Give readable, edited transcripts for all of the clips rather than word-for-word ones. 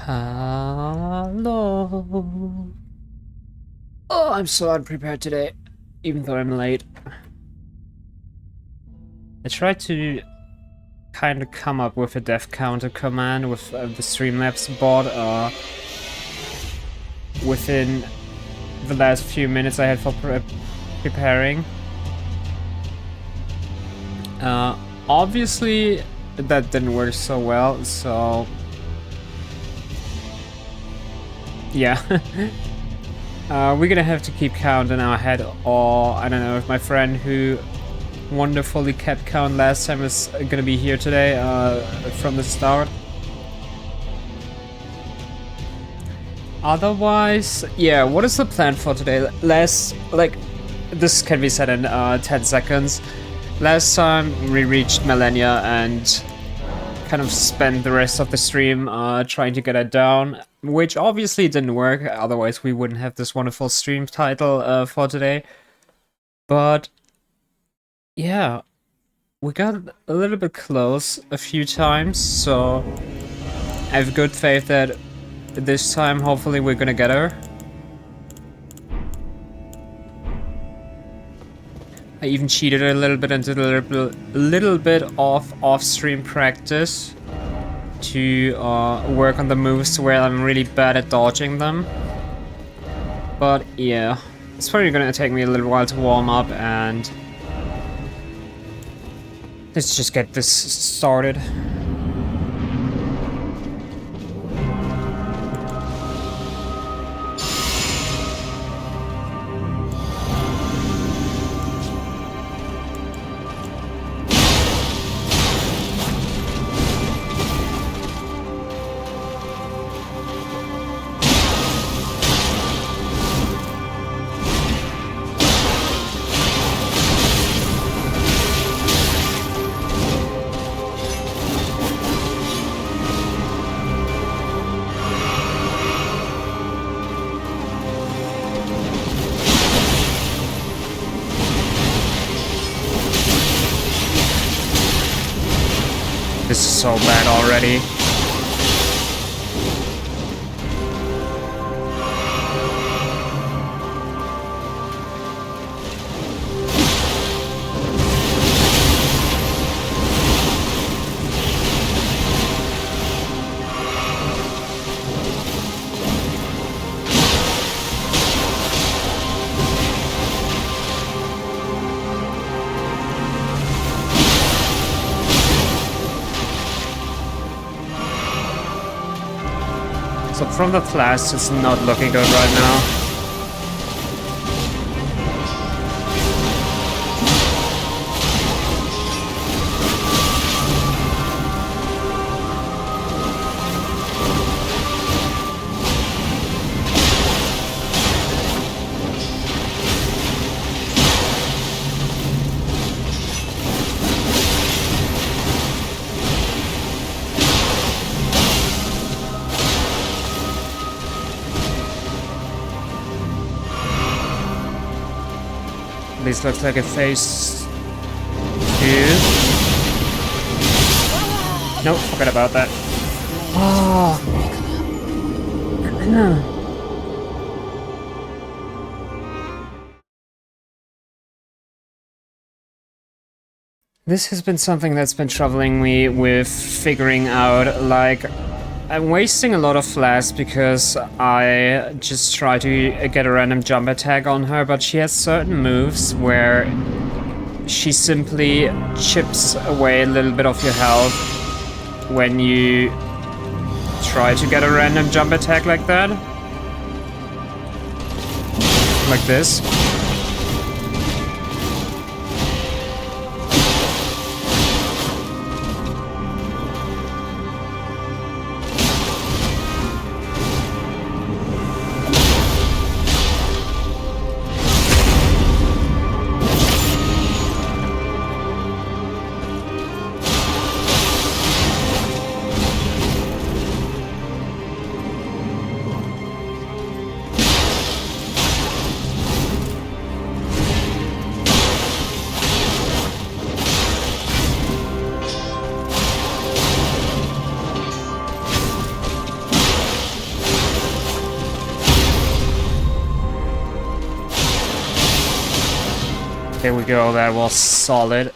Hello. Oh, I'm so unprepared today, even though I'm late. I tried to kind of come up with a death counter command with the Streamlabs bot within the last few minutes I had for preparing. Obviously, that didn't work so well, so yeah. We're gonna have to keep count in our head, or I don't know if my friend who wonderfully kept count last time is gonna be here today from the start. Otherwise, yeah, what is the plan for today? This can be said in 10 seconds. Last time we reached Malenia and kind of spent the rest of the stream trying to get it down, which obviously didn't work, otherwise we wouldn't have this wonderful stream title for today. But yeah, we got a little bit close a few times, so I have good faith that this time hopefully we're gonna get her. I even cheated a little bit into a little bit of off-stream practice to work on the moves where I'm really bad at dodging them. But yeah, it's probably gonna take me a little while to warm up, and let's just get this started. This is so bad already. So from the flash, it's not looking good right now. This looks like a phase 2. Nope, forgot about that. Oh. This has been something that's been troubling me with figuring out, like, I'm wasting a lot of flash because I just try to get a random jump attack on her, but she has certain moves where she simply chips away a little bit of your health when you try to get a random jump attack like that. Like this. There we go, that was solid.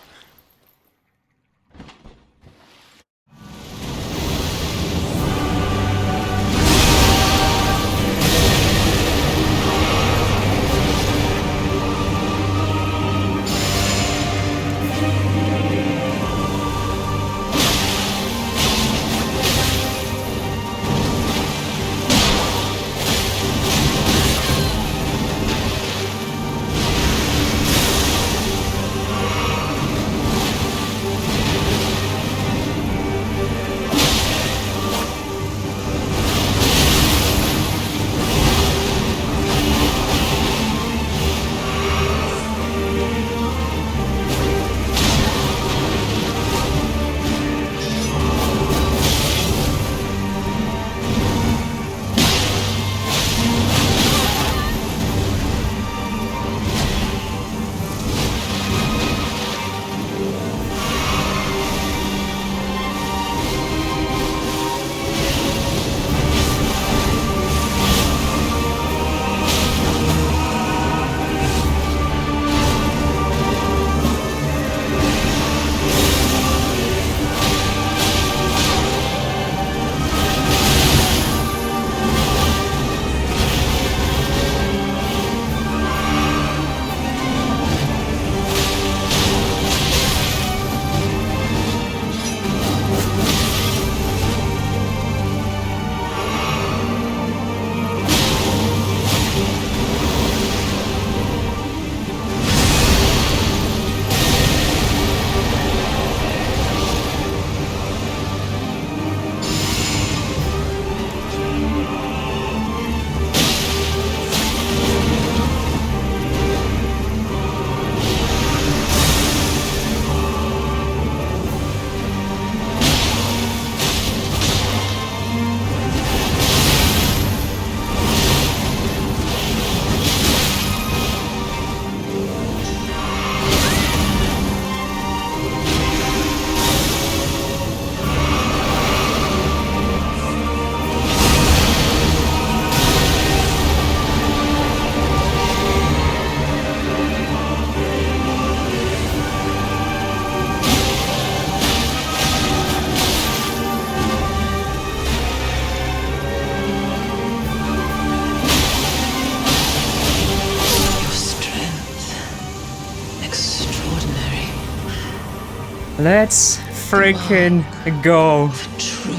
Let's freaking go. True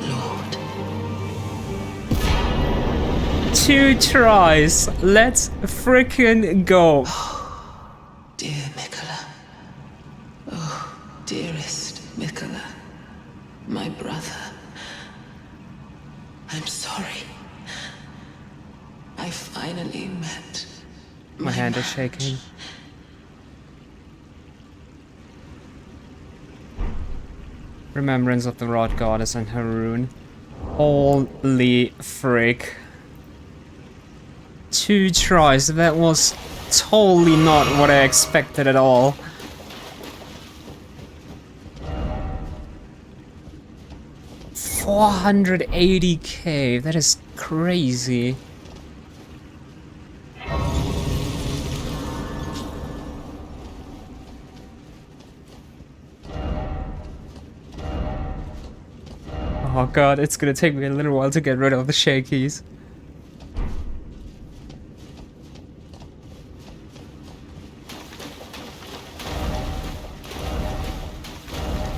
Lord. 2 tries. Let's freaking go. Dear Mikola. Oh, dearest Mikola. My brother. I'm sorry. I finally met My hand is shaking. Remembrance of the Rod Goddess and her rune. Holy frick. 2 tries, that was totally not what I expected at all. $480k, that is crazy. Oh god, it's gonna take me a little while to get rid of the shakies.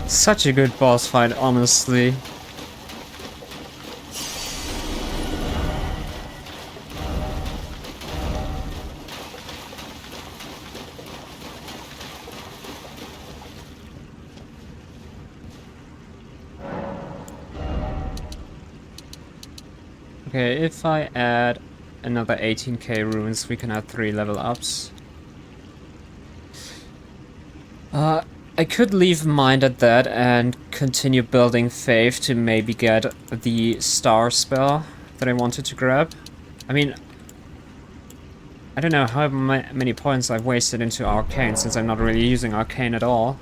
Such a good boss fight, honestly. Okay, if I add another 18k runes, we can add 3 level ups. I could leave Mind at that and continue building Faith to maybe get the star spell that I wanted to grab. I mean, I don't know how many points I've wasted into Arcane since I'm not really using Arcane at all.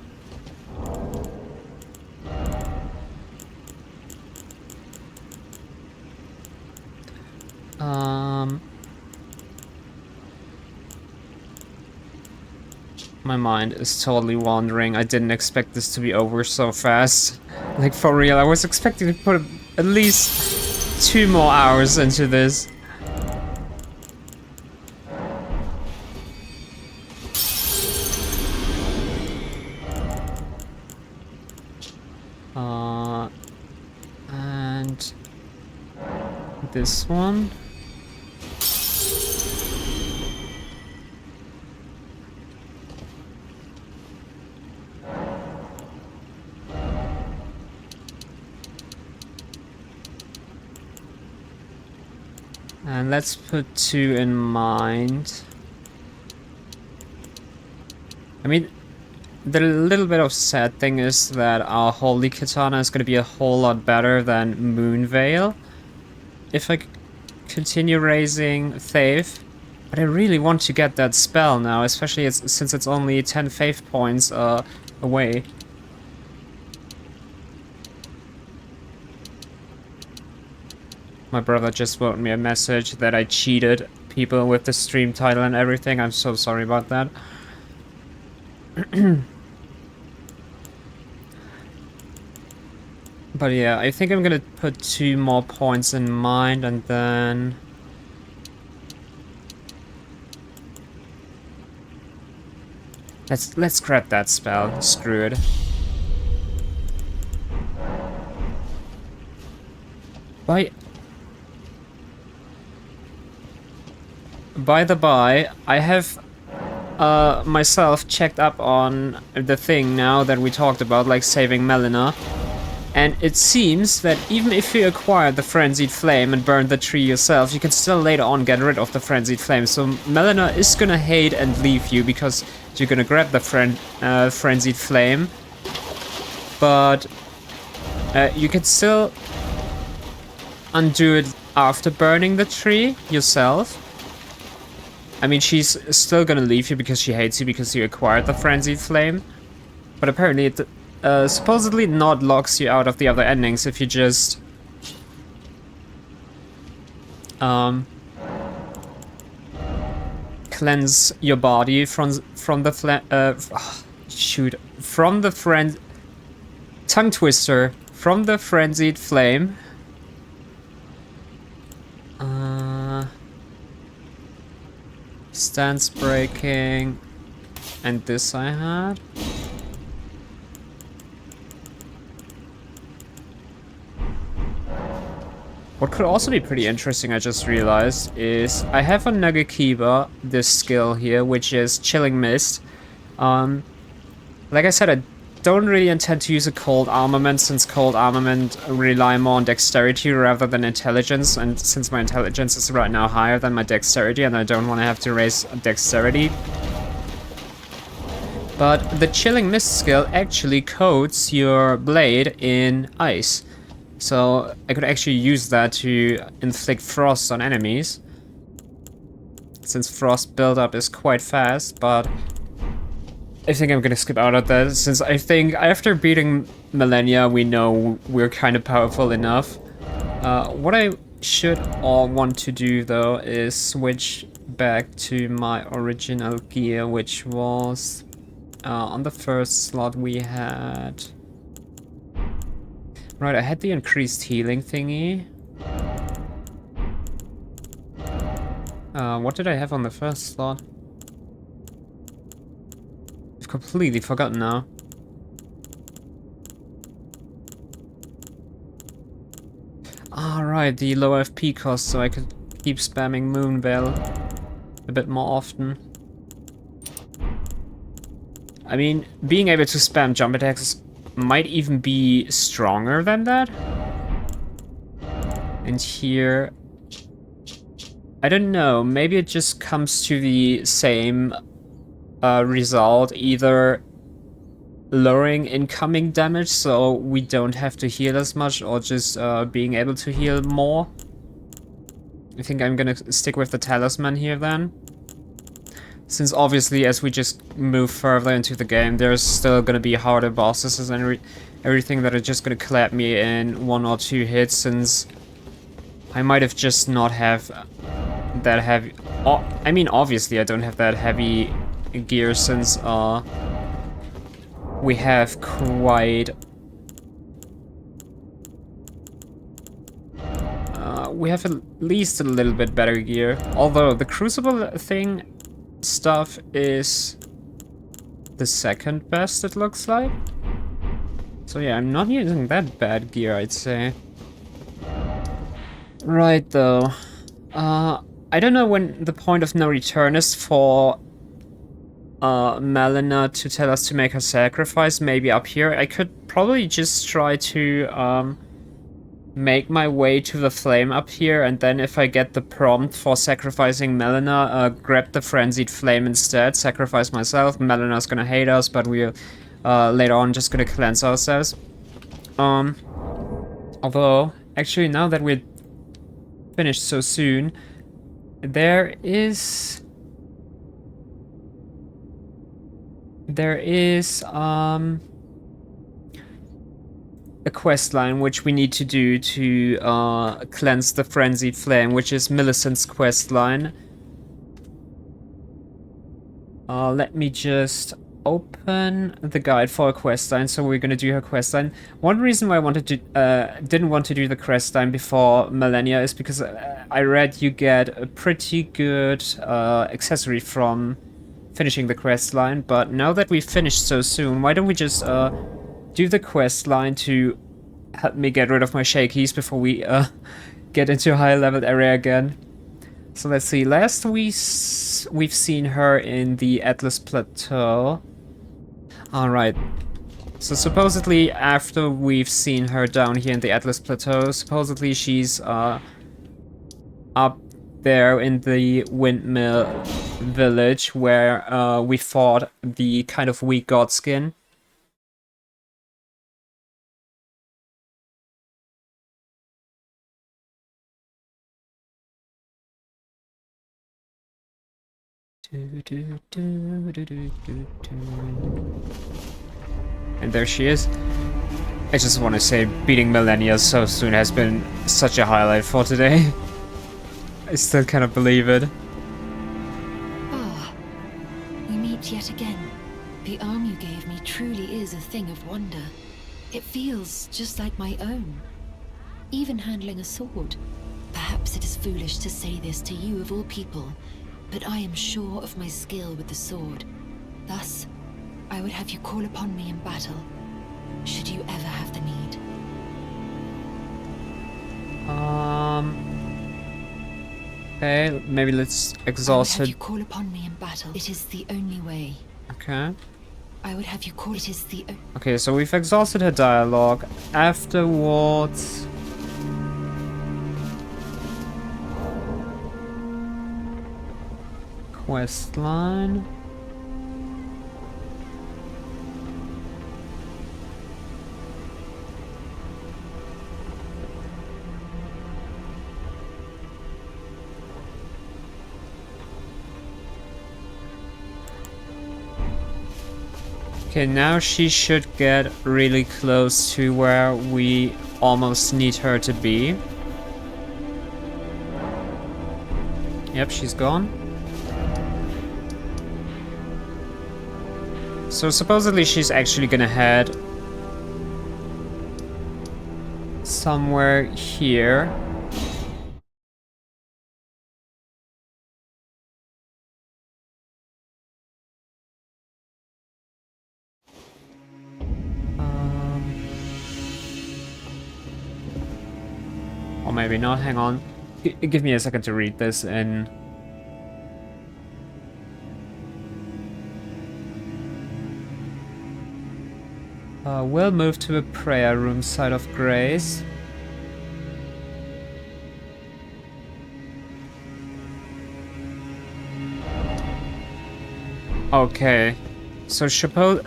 My mind is totally wandering. I didn't expect this to be over so fast. Like, for real, I was expecting to put at least 2 more hours into this. And this one. And let's put 2 in mind. I mean, the little bit of sad thing is that our Holy Katana is going to be a whole lot better than Moonveil if I continue raising Faith. But I really want to get that spell now, especially since it's only 10 Faith points away. My brother just wrote me a message that I cheated people with the stream title and everything. I'm so sorry about that. But yeah, I think I'm gonna put 2 more points in mind and then... Let's grab that spell. Screw it. By the by, I have myself checked up on the thing now that we talked about, like saving Malenia. And it seems that even if you acquire the Frenzied Flame and burn the tree yourself, you can still later on get rid of the Frenzied Flame. So Malenia is gonna hate and leave you because you're gonna grab the Frenzied Flame. But you can still undo it after burning the tree yourself. I mean, she's still gonna leave you because she hates you because you acquired the Frenzied Flame. But apparently it supposedly not locks you out of the other endings if you just cleanse your body from the tongue twister from the Frenzied Flame. Stance breaking, and this I had. What could also be pretty interesting, I just realized, is I have on Nagakiba this skill here, which is Chilling Mist. Like I said, I don't really intend to use a Cold Armament, since Cold Armament rely more on Dexterity rather than Intelligence, and since my Intelligence is right now higher than my Dexterity, and I don't want to have to raise Dexterity. But the Chilling Mist skill actually coats your blade in ice. So I could actually use that to inflict frost on enemies, since frost buildup is quite fast, but I think I'm gonna skip out of that, since I think after beating Malenia we know we're kind of powerful enough. What I should all want to do though is switch back to my original gear, which was on the first slot we had... Right, I had the increased healing thingy. What did I have on the first slot? I've completely forgotten now. Right, the low FP cost, so I could keep spamming Moonveil a bit more often. I mean, being able to spam jump attacks might even be stronger than that. And here, I don't know, maybe it just comes to the same result, either lowering incoming damage so we don't have to heal as much, or just being able to heal more. I think I'm gonna stick with the talisman here then. Since obviously as we just move further into the game, there's still gonna be harder bosses and everything that are just gonna clap me in 1 or 2 hits, since I might have just not have that heavy... I mean, obviously I don't have that heavy gear since we have quite we have at least a little bit better gear. Although the crucible thing stuff is the second best, it looks like. So yeah, I'm not using that bad gear, I'd say. Right, though. I don't know when the point of no return is for Malenia to tell us to make her sacrifice. Maybe up here. I could probably just try to make my way to the flame up here, and then if I get the prompt for sacrificing Malenia, grab the frenzied flame instead, sacrifice myself. Melena's gonna hate us, but we're later on just gonna cleanse ourselves. Although, actually, now that we're finished so soon, there is a quest line which we need to do to cleanse the frenzied flame, which is Millicent's quest line. Let me just open the guide for a quest line, so we're gonna do her quest line. One reason why I wanted to didn't want to do the quest line before Malenia is because I read you get a pretty good accessory from finishing the quest line, but now that we've finished so soon, why don't we just do the quest line to help me get rid of my shakies before we get into a higher leveled area again. So let's see, last we've seen her in the Atlas Plateau. Alright, so supposedly after we've seen her down here in the Atlas Plateau, supposedly she's up there in the windmill village where we fought the kind of weak godskin. And there she is. I just want to say, beating Malenia so soon has been such a highlight for today. I still cannot believe it. Ah, we meet yet again. The arm you gave me truly is a thing of wonder. It feels just like my own. Even handling a sword. Perhaps it is foolish to say this to you of all people, but I am sure of my skill with the sword. Thus, I would have you call upon me in battle, should you ever have the need. Okay, maybe let's exhaust I would have it. you call upon me in battle. It is the only way. Okay. I would have you call it is the Okay, so we've exhausted her dialogue. Afterwards... quest line. Okay, now she should get really close to where we almost need her to be. Yep, she's gone. So supposedly she's actually gonna head somewhere here. Or maybe not, hang on. Give me a second to read this in... we'll move to a prayer room side of grace. Okay. So supposedly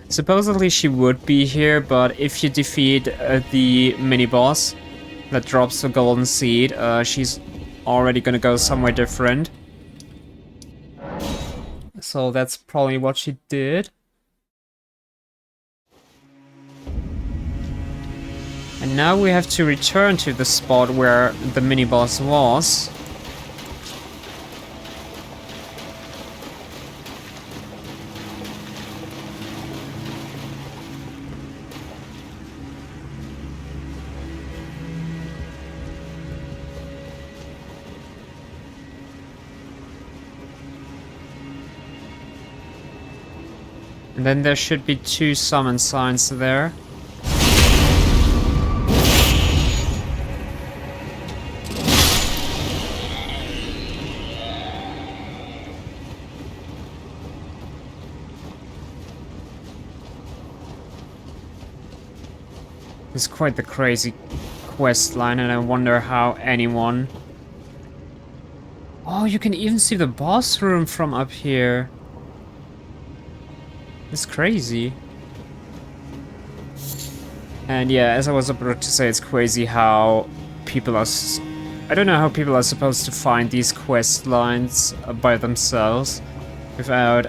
supposedly she would be here, but if you defeat the mini-boss that drops the golden seed, she's already gonna go somewhere different. So that's probably what she did. And now we have to return to the spot where the mini-boss was. And then there should be 2 summon signs there. It's quite the crazy quest line, and I wonder how anyone... Oh, you can even see the boss room from up here. It's crazy. And yeah, as I was about to say, it's crazy how people are... I don't know how people are supposed to find these quest lines by themselves without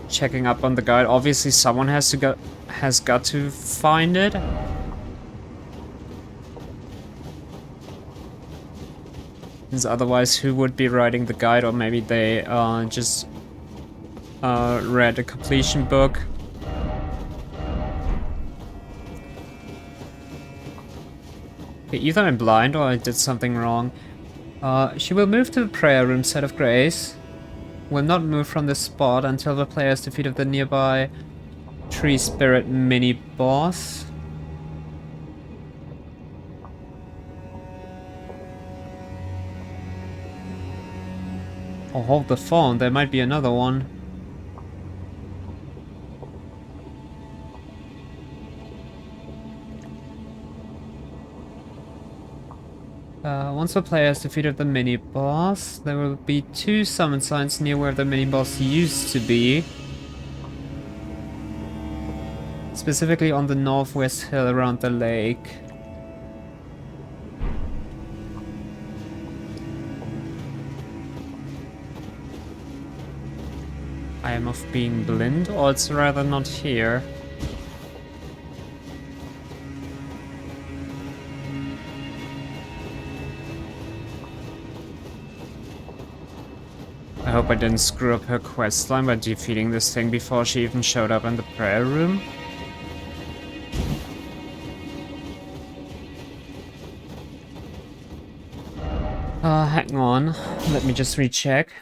checking up on the guide. Obviously, someone has got to find it. Because otherwise, who would be writing the guide? Or maybe they just read a completion book. Okay, either I'm blind or I did something wrong. She will move to the prayer room set of grace. Will not move from this spot until the player has defeated the nearby tree spirit mini boss. Or hold the phone, there might be another one. Once the player has defeated the mini-boss, there will be 2 summon signs near where the mini-boss used to be. Specifically on the northwest hill around the lake. I am of being blind, or it's rather not here. I hope I didn't screw up her questline by defeating this thing before she even showed up in the prayer room. Hang on. Let me just recheck.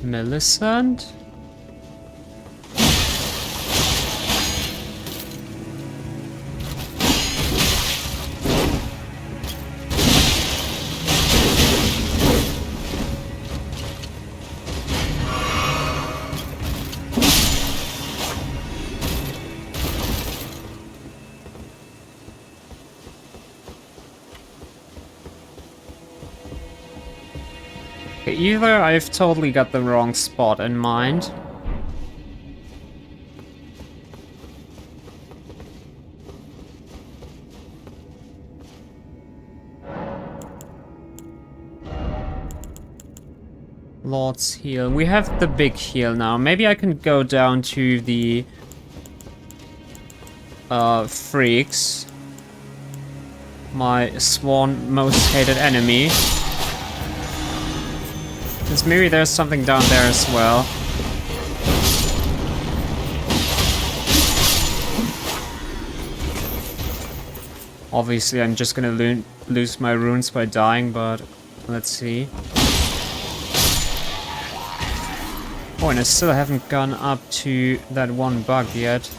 Millicent? Either I've totally got the wrong spot in mind. Lord's Heal. We have the big heal now. Maybe I can go down to the freaks. My sworn most hated enemy. Because maybe there's something down there as well. Obviously, I'm just gonna lose my runes by dying, but let's see. Oh, and I still haven't gone up to that one bug yet.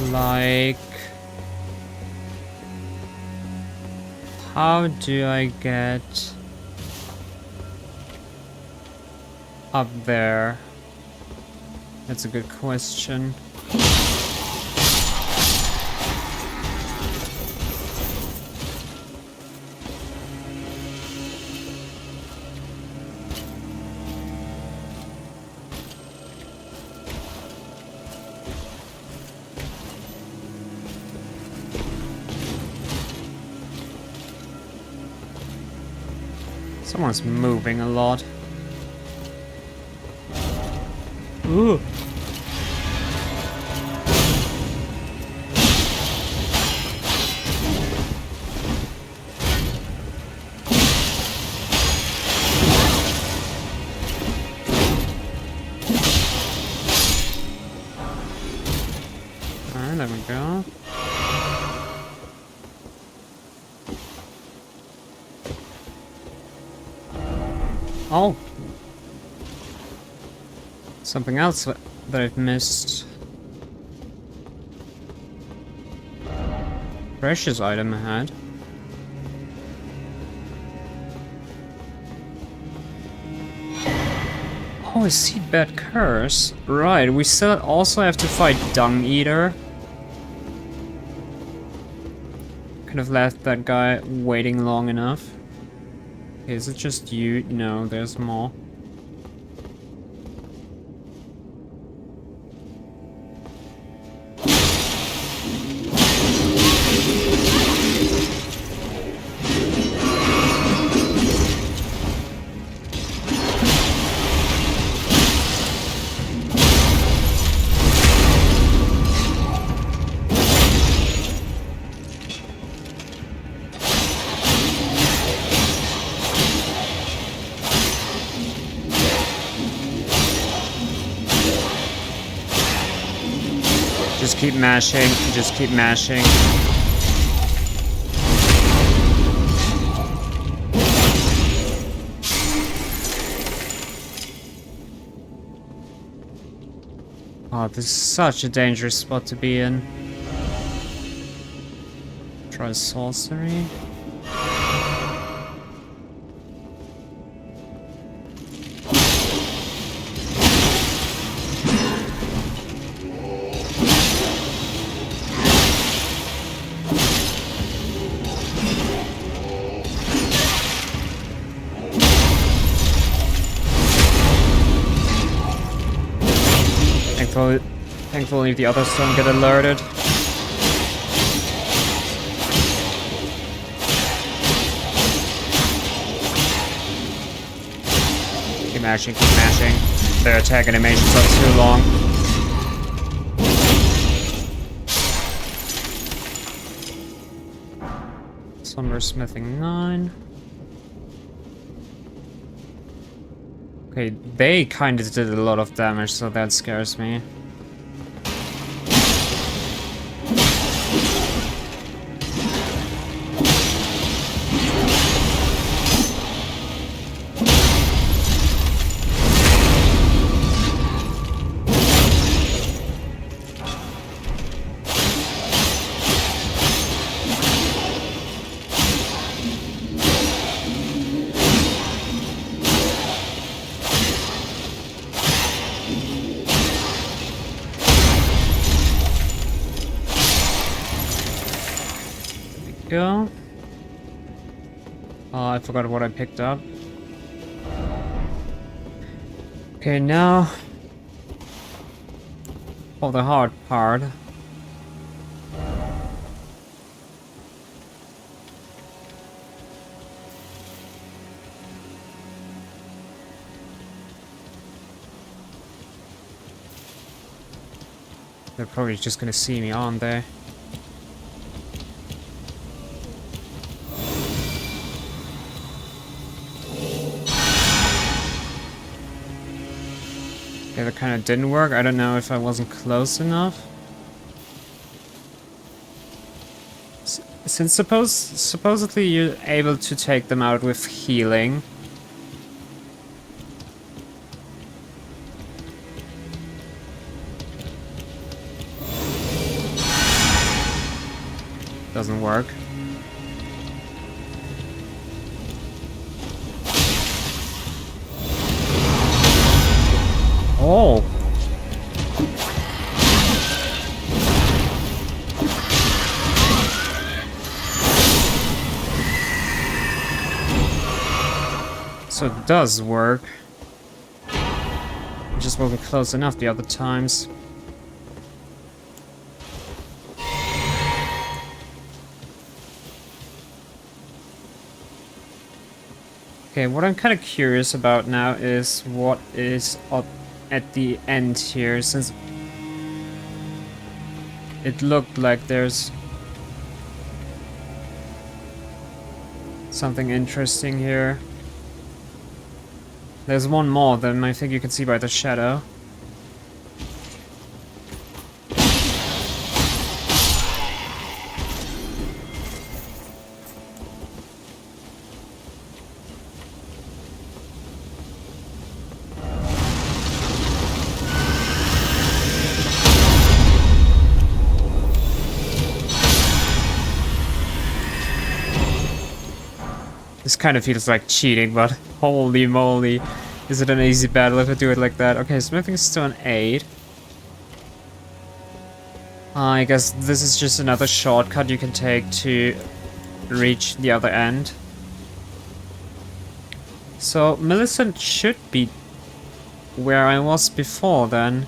Like... how do I get up there? That's a good question. Someone's moving a lot. Ooh. Alright, there we go. Oh! Something else that I've missed. Precious item ahead. Oh, a seedbed curse. Right, we still also have to fight Dung Eater. Could have left that guy waiting long enough. Okay, is it just you? No, there's more. Just keep mashing, just keep mashing. Oh, this is such a dangerous spot to be in. Try sorcery. Thankfully the others don't get alerted. Keep mashing, keep mashing. Their attack animations are too long. Slumbersmithing 9. Okay, they kinda did a lot of damage, so that scares me. Go. Oh, I forgot what I picked up. Okay, now for the hard part. They're probably just gonna see me, aren't they? Okay, that kind of didn't work. I don't know if I wasn't close enough. Since supposedly you're able to take them out with healing. Doesn't work. Oh. So it does work. It just wasn't close enough the other times. Okay, what I'm kind of curious about now is what is up at the end here, since it looked like there's something interesting here. There's one more that I think you can see by the shadow. This kind of feels like cheating, but holy moly, is it an easy battle if I do it like that? Okay, smithing is still an 8. I guess this is just another shortcut you can take to reach the other end. So Millicent should be where I was before then.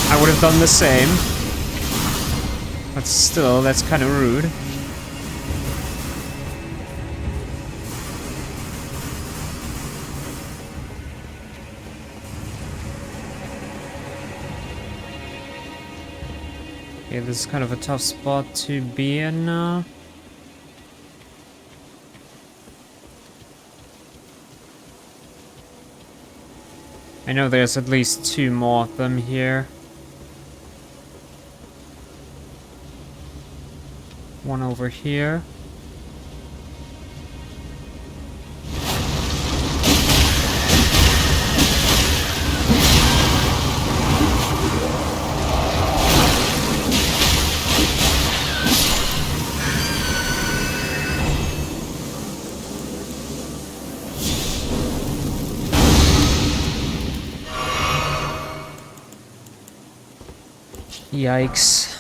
I would have done the same. But still, that's kind of rude. Okay, this is kind of a tough spot to be in now. I know there's at least 2 more of them here. One over here. Yikes.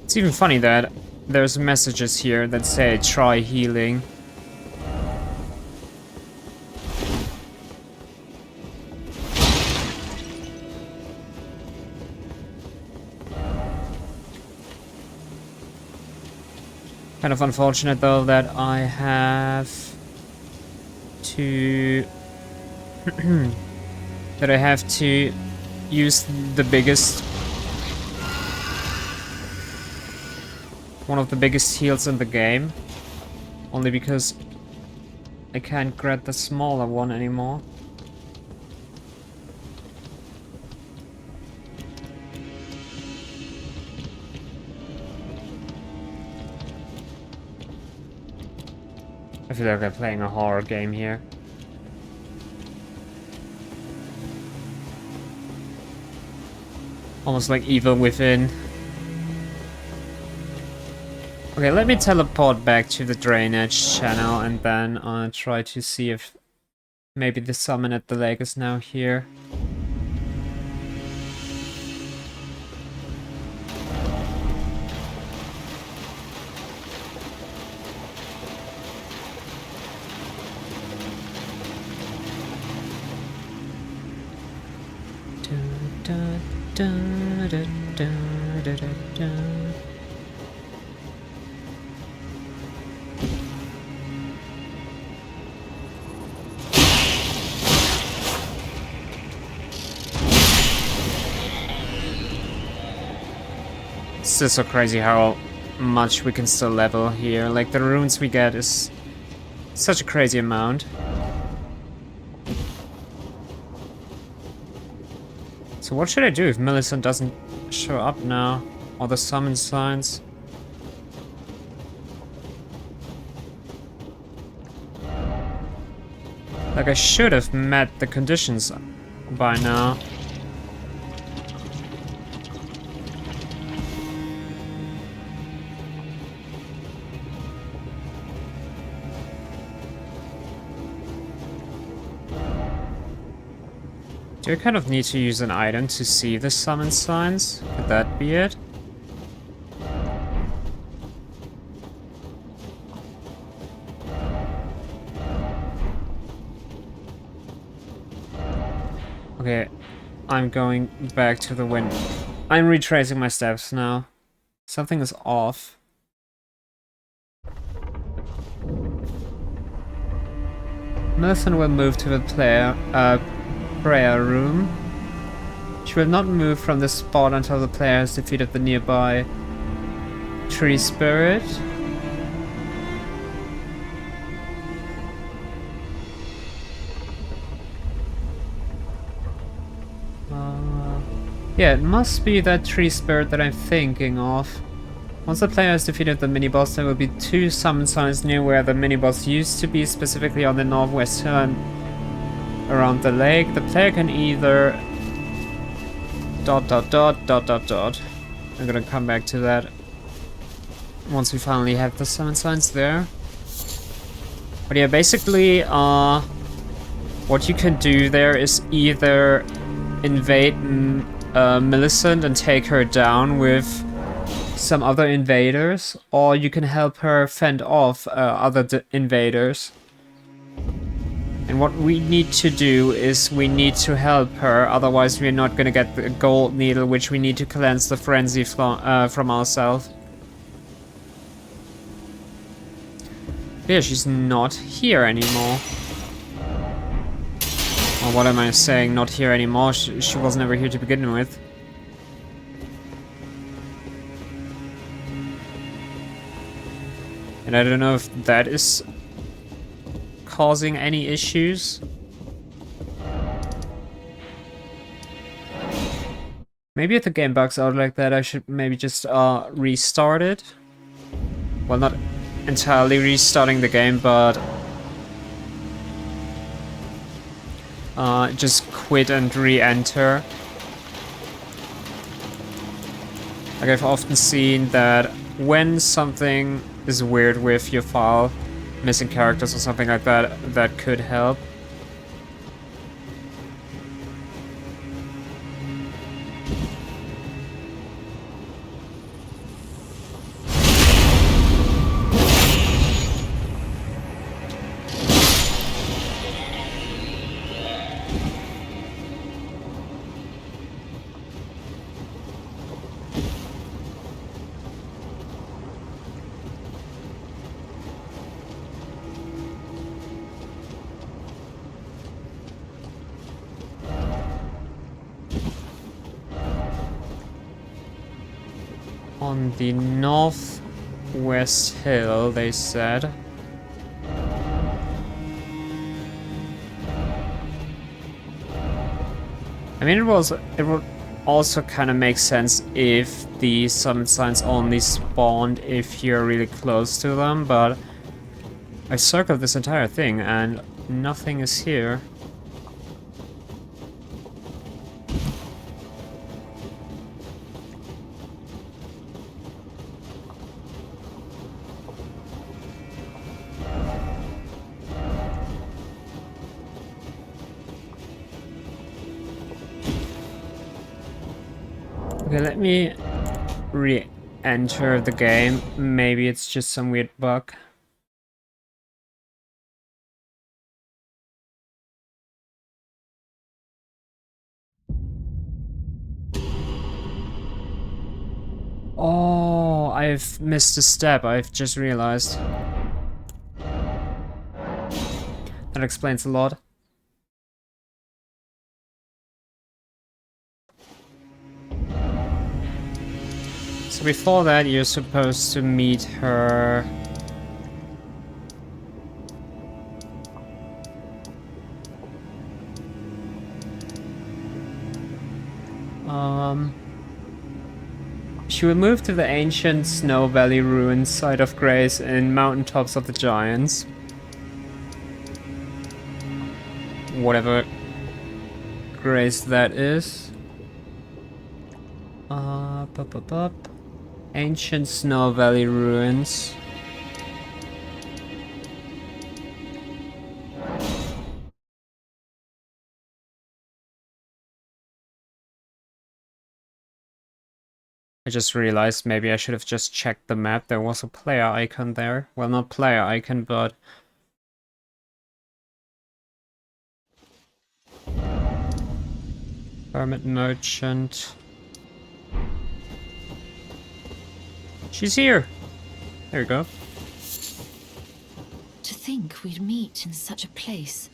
It's even funny that there's messages here that say try healing. Kind of unfortunate though that I have to that I have to use the biggest, one of the biggest heals in the game, only because I can't grab the smaller one anymore. I feel like I'm playing a horror game here. Almost like Evil Within. Okay, let me teleport back to the drainage channel and then try to see if maybe the summon at the lake is now here. It's just so crazy how much we can still level here. Like, the runes we get is such a crazy amount. So what should I do if Millicent doesn't show up now? Or the summon signs? Like, I should have met the conditions by now. Do I kind of need to use an item to see the summon signs? Could that be it? Okay, I'm going back to the window. I'm retracing my steps now. Something is off. Millicent will move to the prayer room. She will not move from this spot until the player has defeated the nearby tree spirit. Yeah, it must be that tree spirit that I'm thinking of. Once the player has defeated the mini-boss, there will be 2 summon signs near where the mini-boss used to be, specifically on the northwest hill and around the lake. The player can either... I'm gonna come back to that once we finally have the summon signs there. But yeah, basically, what you can do there is either invade Millicent and take her down with some other invaders, or you can help her fend off other invaders. And what we need to do is we need to help her, otherwise we're not gonna get the gold needle, which we need to cleanse the frenzy from ourselves. Yeah, she's not here anymore. Or what am I saying, not here anymore? She was never here to begin with. And I don't know if that is causing any issues. Maybe if the game bugs out like that, I should maybe just restart it. Well, not entirely restarting the game, but just quit and re-enter. Like, I've often seen that when something is weird with your file, missing characters or something like that, that could help. On the northwest hill, they said. I mean, it would also kind of make sense if the summon signs only spawned if you're really close to them, but I circled this entire thing and nothing is here. Okay, let me re-enter the game. Maybe it's just some weird bug. Oh, I've missed a step, I've just realized. That explains a lot. So before that, you're supposed to meet her... She will move to the ancient Snow Valley ruins site of grace in Mountaintops of the Giants. Whatever grace that is. Ancient Snow Valley ruins. I just realized maybe I should have just checked the map. There was a player icon there. Well, not player icon, but... Permit merchant. She's here! There we go. To think we'd meet in such a place.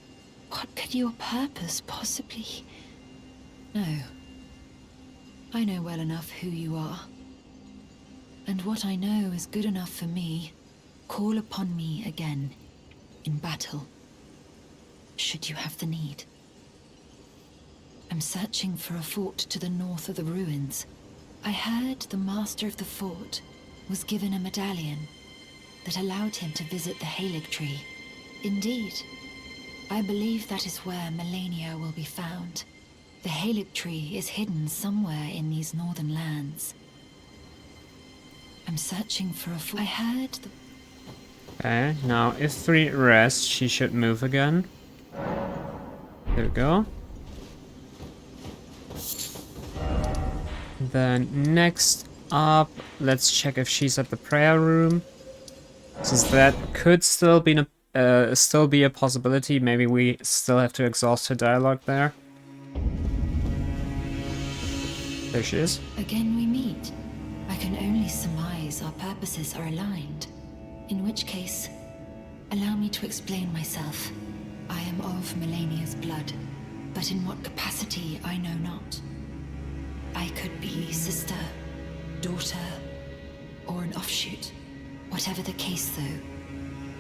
What could your purpose possibly... No. I know well enough who you are. And what I know is good enough for me. Call upon me again, in battle, should you have the need. I'm searching for a fort to the north of the ruins. I heard the master of the fort was given a medallion that allowed him to visit the Halig tree. Indeed, I believe that is where Malenia will be found. The Halig tree is hidden somewhere in these northern lands. I'm searching for a fort. I heard the... Okay, now if 3 rests, she should move again. There we go. Then next up, let's check if she's at the prayer room. Since that could still be a possibility. Maybe we still have to exhaust her dialogue there. There she is. Again we meet. I can only surmise our purposes are aligned. In which case, allow me to explain myself. I am of Malenia's blood, but in what capacity I know not. I could be sister, daughter, or an offshoot. Whatever the case, though,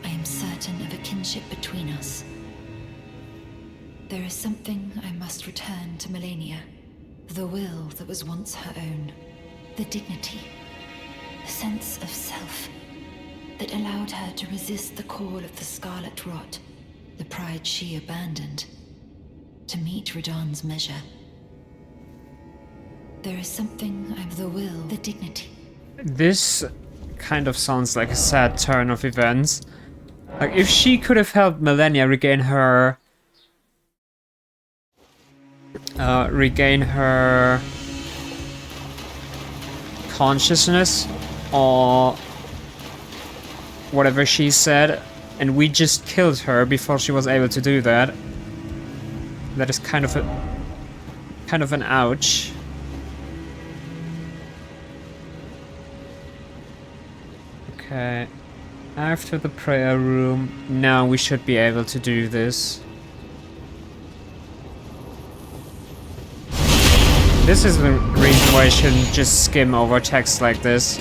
I am certain of a kinship between us. There is something I must return to Malenia. The will that was once her own. The dignity, the sense of self that allowed her to resist the call of the Scarlet Rot, the pride she abandoned, to meet Radan's measure. There is something of the will, the dignity. This kind of sounds like a sad turn of events. Like, if she could have helped Malenia regain her... consciousness, or whatever she said, and we just killed her before she was able to do that. That is kind of an ouch. Okay, after the prayer room, now we should be able to do this. This is the reason why I shouldn't just skim over text like this.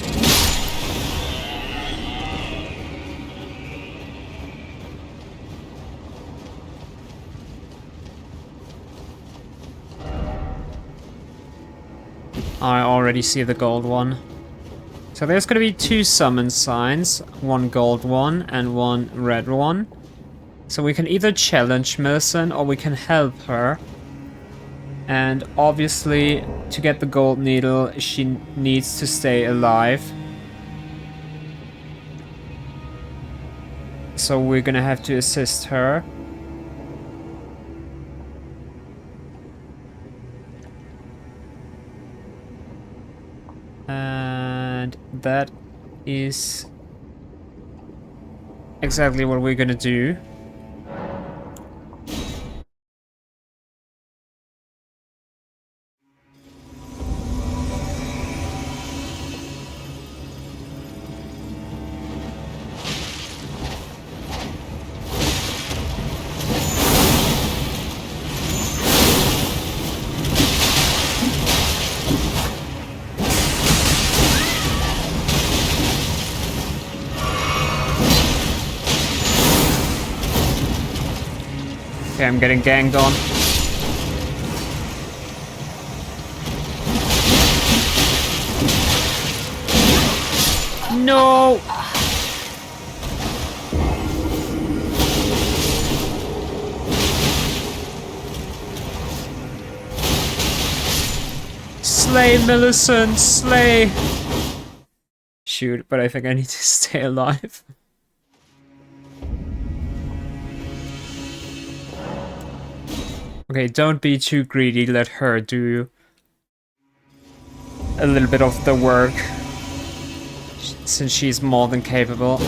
I already see the gold one. So there's gonna be 2 summon signs, 1 gold one and 1 red one. So we can either challenge Millicent or we can help her. And obviously, to get the gold needle, she needs to stay alive. So we're gonna have to assist her. And that is exactly what we're gonna do. Okay, I'm getting ganged on. No! Slay, Millicent, slay! Shoot, but I think I need to stay alive. Okay, don't be too greedy, let her do a little bit of the work, since she's more than capable.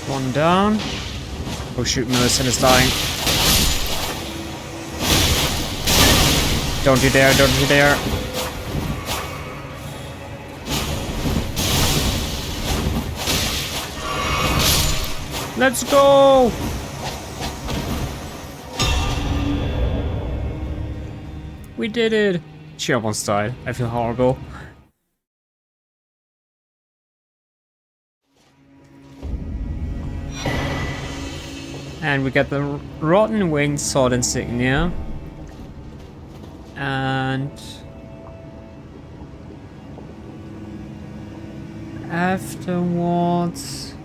One down. Oh shoot, Millicent is dying. Don't you dare, don't you dare. Let's go! We did it! She almost died. I feel horrible. And we get the Rotten Winged Sword insignia. And afterwards,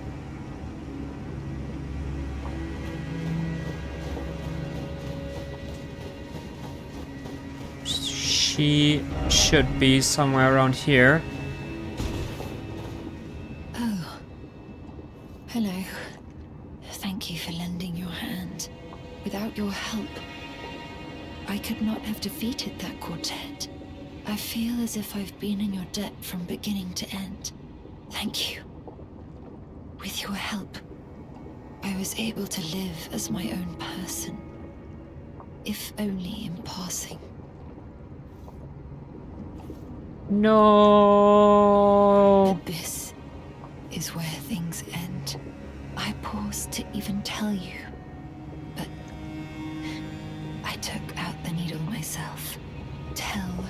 she should be somewhere around here. Oh. Hello. Thank you for lending your hand. Without your help, I could not have defeated that quartet. I feel as if I've been in your debt from beginning to end. Thank you. With your help, I was able to live as my own person. If only in passing. No. But this is where things end. I paused to even tell you, but I took out the needle myself. Tell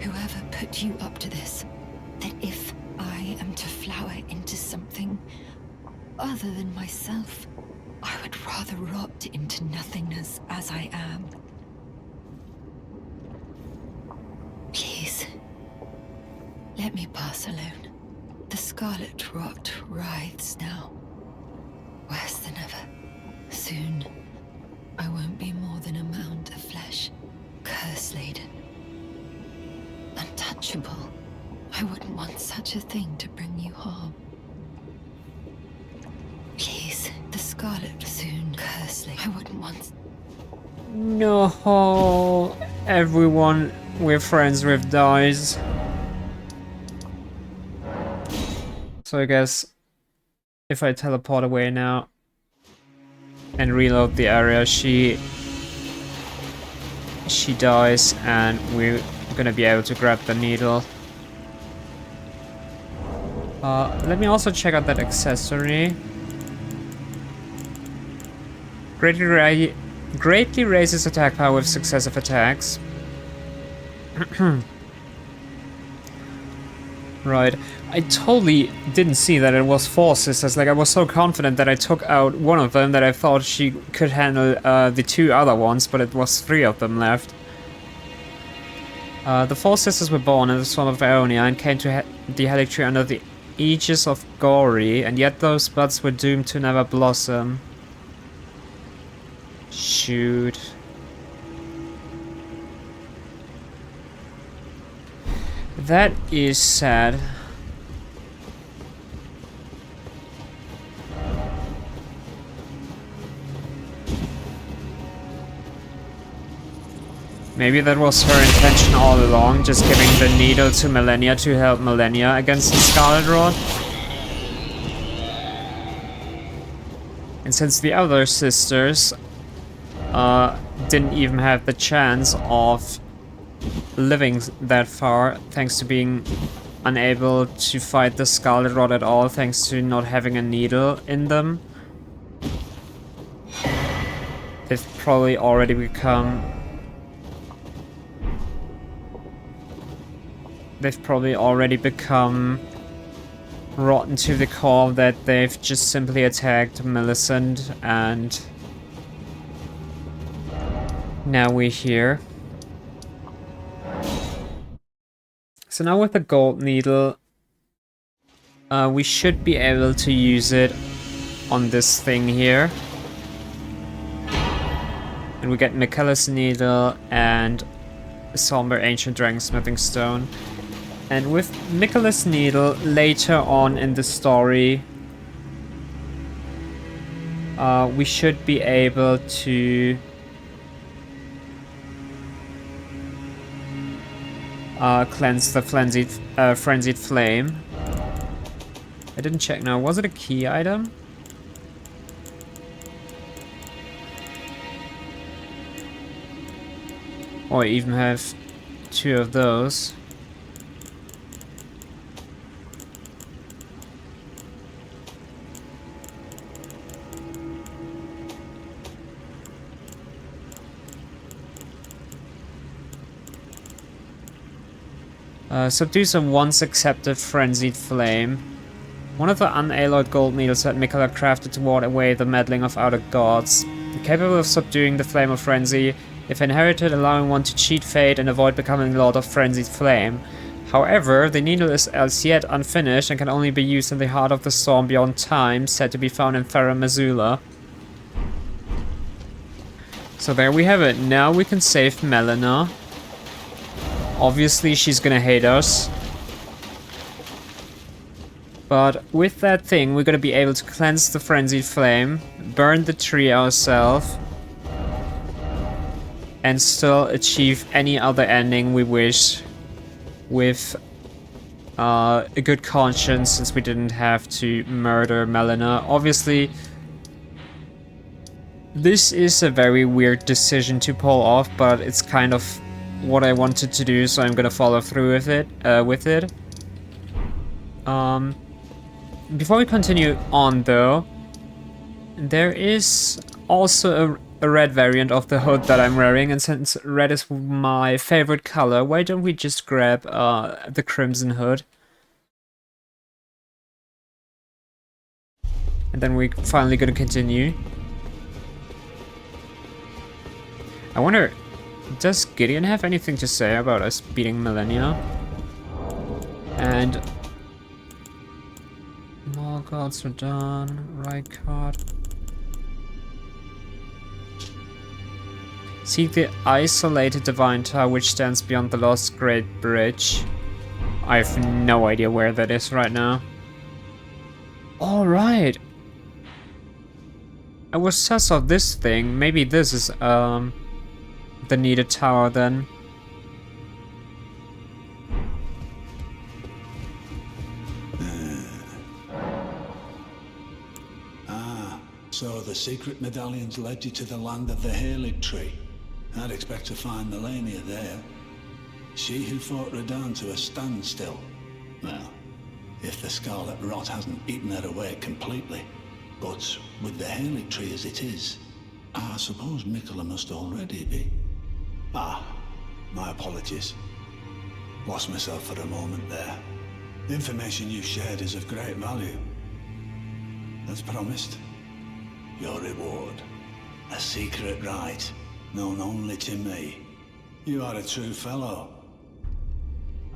whoever put you up to this that if I am to flower into something other than myself, I would rather rot into nothingness as I am. Please, let me pass alone. The scarlet rot writhes now. Worse than ever. Soon, I won't be more than a mound of flesh, curse-laden. Untouchable. I wouldn't want such a thing to bring you harm. Please, the scarlet soon, curse-laden. I wouldn't want... No, everyone we're friends with dies. So I guess if I teleport away now and reload the area, she dies, and we're gonna be able to grab the needle. Let me also check out that accessory. Greatly raises attack power with successive attacks. Right. I totally didn't see that it was 4 sisters. Like, I was so confident that I took out one of them that I thought she could handle the 2 other ones, but it was 3 of them left. The 4 sisters were born in the swamp of Ionia and came to the Helic Tree under the aegis of Gory, and yet those buds were doomed to never blossom. Shoot. That is sad. Maybe that was her intention all along, just giving the needle to Malenia to help Malenia against the Scarlet Rot. And since the other sisters didn't even have the chance of living that far, thanks to being unable to fight the Scarlet Rot at all, thanks to not having a needle in them, they've probably already become... rotten to the core that they've just simply attacked Millicent, and now we're here. So now with the gold needle, we should be able to use it on this thing here. And we get Michaela's needle and somber ancient dragon smithing stone. And with Michaela's needle, later on in the story, we should be able to cleanse the frenzied flame. I didn't check now. Was it a key item? Or I even have 2 of those. Subdues a once accepted frenzied flame. One of the unalloyed gold needles that Michaela crafted to ward away the meddling of outer gods. Capable of subduing the flame of frenzy, if inherited, allowing one to cheat fate and avoid becoming Lord of Frenzied Flame. However, the needle is as yet unfinished and can only be used in the heart of the storm beyond time, said to be found in Thera Missoula. So there we have it. Now we can save Malenia. Obviously, she's gonna hate us. But with that thing, we're gonna be able to cleanse the Frenzied Flame, burn the tree ourselves, and still achieve any other ending we wish with a good conscience, since we didn't have to murder Malenia. Obviously, this is a very weird decision to pull off, but it's kind of what I wanted to do, so I'm gonna follow through with it. Before we continue on, though, there is also a red variant of the hood that I'm wearing, and since red is my favorite color, why don't we just grab the crimson hood? And then we're finally gonna continue. I wonder, does Gideon have anything to say about us beating Malenia? And more gods are done. Rykard. Seek the isolated divine tower which stands beyond the lost great bridge. I have no idea where that is right now. Alright. I was sus of this thing. Maybe this is the needed tower then. So the secret medallions led you to the land of the Halig tree. I'd expect to find Malenia there. She who fought Radahn to a standstill. Well, if the scarlet rot hasn't eaten her away completely. But with the Halig tree as it is, I suppose Michaela must already be. My apologies. Lost myself for a moment there. The information you shared is of great value. As promised, your reward. A secret rite, known only to me. You are a true fellow.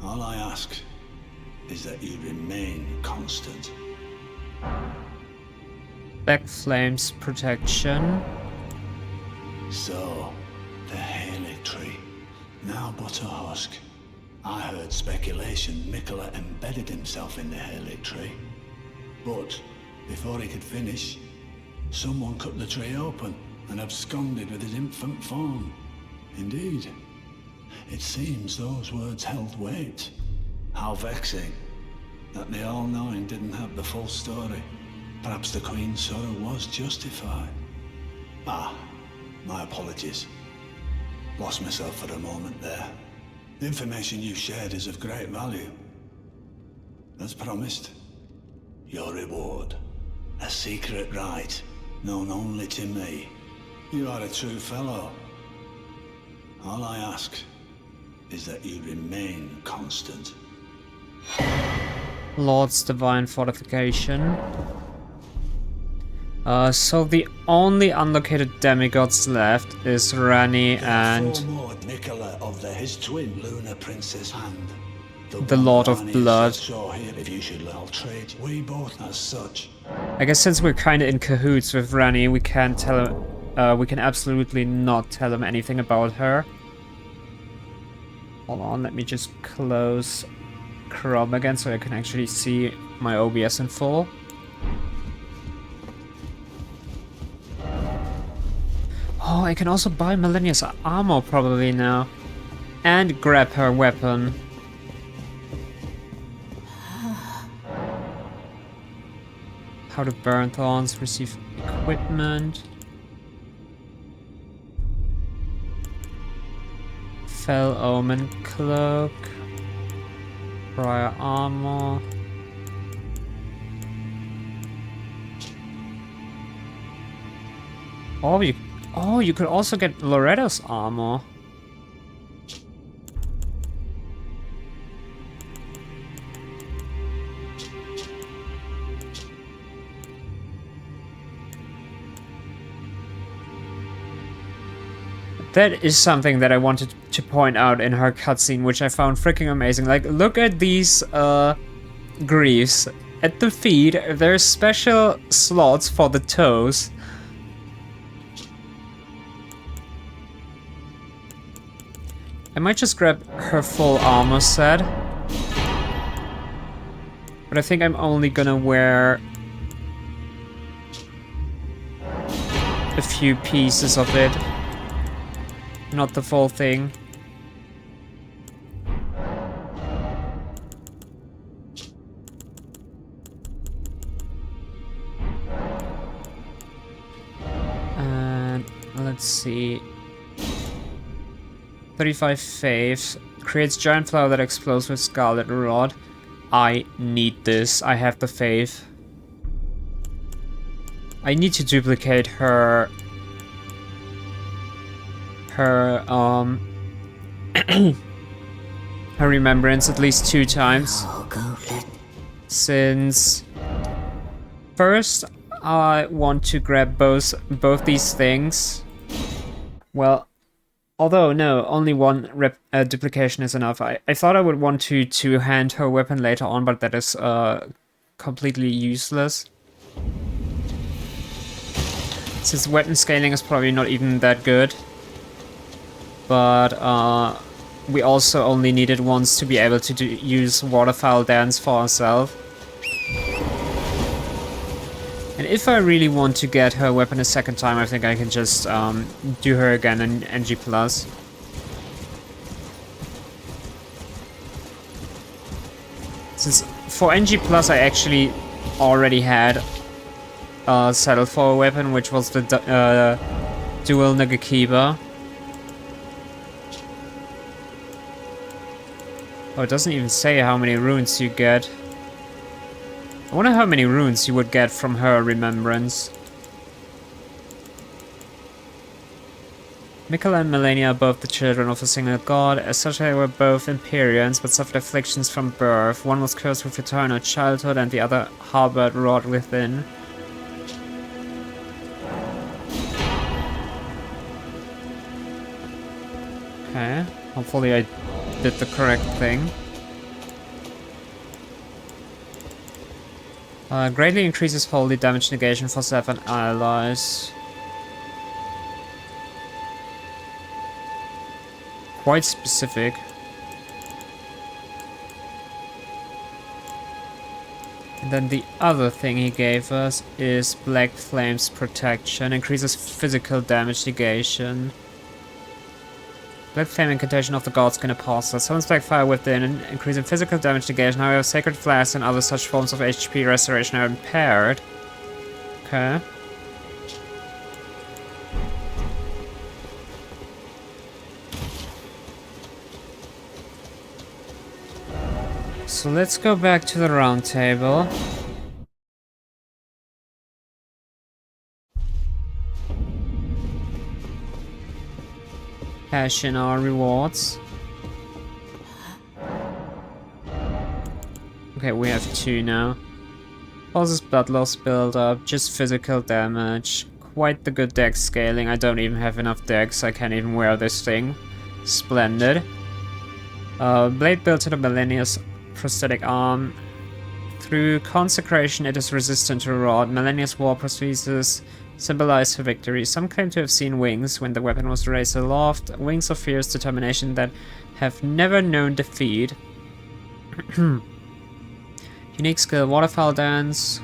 All I ask is that you remain constant. Back Flames protection. So, the Halig tree, now but a husk. I heard speculation Michaela embedded himself in the Halig tree. But, before he could finish, someone cut the tree open and absconded with his infant form. Indeed, it seems those words held weight. How vexing that the All-Knowing didn't have the full story. Perhaps the Queen's sorrow was justified. My apologies. Lost myself for a moment there. The information you shared is of great value. As promised, your reward. A secret rite, known only to me. You are a true fellow. All I ask is that you remain constant. Lord's Divine Fortification. So the only unlocated demigods left is Rani and Four more Nicola of his twin Lunar Princess hand. the Lord of Blood. So here, if you should trade, we both as such. I guess since we're kind of in cahoots with Rani, we can't tell him. We can absolutely not tell him anything about her. Hold on, let me just close Chrome again so I can actually see my OBS in full. Oh, I can also buy Malenia's armor probably now. And grab her weapon. How to burn thorns, receive equipment. Fell Omen Cloak. Prior armor. Oh, you could also get Loretta's armor. That is something that I wanted to point out in her cutscene, which I found freaking amazing. Like, look at these greaves. At the feet, there's special slots for the toes. I might just grab her full armor set. But I think I'm only gonna wear a few pieces of it. Not the full thing. And let's see. 35 faith. Creates giant flower that explodes with scarlet rod. I need this. I have the faith. I need to duplicate her her remembrance at least 2 times. Since first I want to grab both these things. Well, although no, only one duplication is enough. I thought I would want to two-hand her weapon later on, but that is completely useless. Since weapon scaling is probably not even that good. But we also only need it once to be able to use Waterfowl Dance for ourselves. And if I really want to get her weapon a second time, I think I can just do her again in NG+. Since for NG+, I actually already had settled for a weapon, which was the dual Nagakiba. Oh, it doesn't even say how many runes you get. I wonder how many runes you would get from her remembrance. Michaela and Malenia are both the children of a single god. As such, they were both Empyreans, but suffered afflictions from birth. One was cursed with eternal childhood, and the other harbored rot within. Okay, hopefully I did the correct thing. Greatly increases holy damage negation for 7 allies. Quite specific. And then the other thing he gave us is Black Flames Protection. Increases physical damage negation. Black Flame incantation of the gods can apostle. Summons black fire within, increasing physical damage negation. However, sacred flasks and other such forms of HP restoration are impaired. Okay. So let's go back to the round table. Cash in our rewards. Okay, we have 2 now. Causes blood loss build up, just physical damage. Quite the good dex scaling. I don't even have enough dex, I can't even wear this thing. Splendid. Blade built to the Malenia's prosthetic arm. Through consecration, it is resistant to rot. Malenia's war prosthesis symbolize her victory. Some claim to have seen wings when the weapon was raised aloft. Wings of fierce determination that have never known defeat. Unique skill, Waterfowl Dance.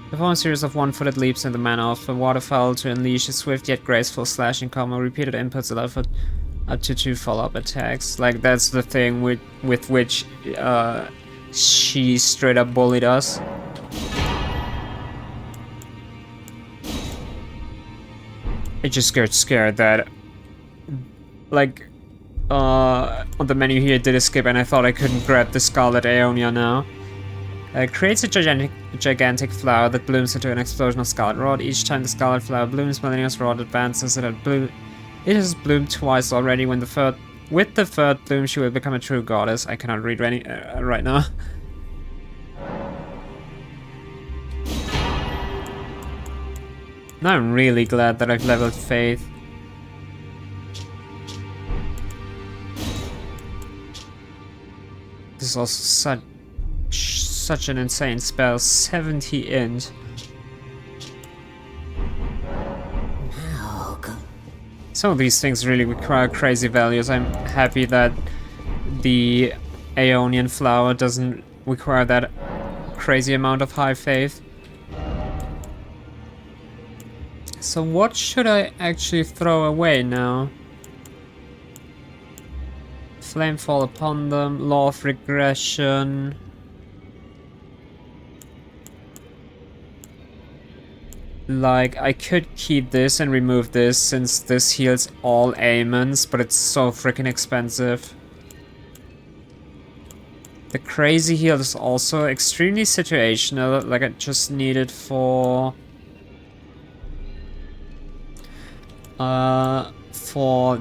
Perform a series of one-footed leaps in the manner of a waterfowl to unleash a swift yet graceful slashing combo. Repeated inputs allow for up to 2 follow-up attacks. Like, that's the thing with which she straight up bullied us. I just got scared that, like, on the menu here it did escape and I thought I couldn't grab the Scarlet Aeonia now. Creates a gigantic flower that blooms into an explosion of scarlet rot. Each time the scarlet flower blooms, Malenia's rod advances. It has bloomed twice already. With the third bloom, she will become a true goddess. I cannot read any right now. Now I'm really glad that I've leveled Faith. This is also such an insane spell. 70 int. Some of these things really require crazy values. I'm happy that the Aeonian flower doesn't require that crazy amount of high faith. So what should I actually throw away now? Flamefall upon them, Law of Regression. Like, I could keep this and remove this since this heals all ailments, but it's so freaking expensive. The crazy heal is also extremely situational, like I just need it for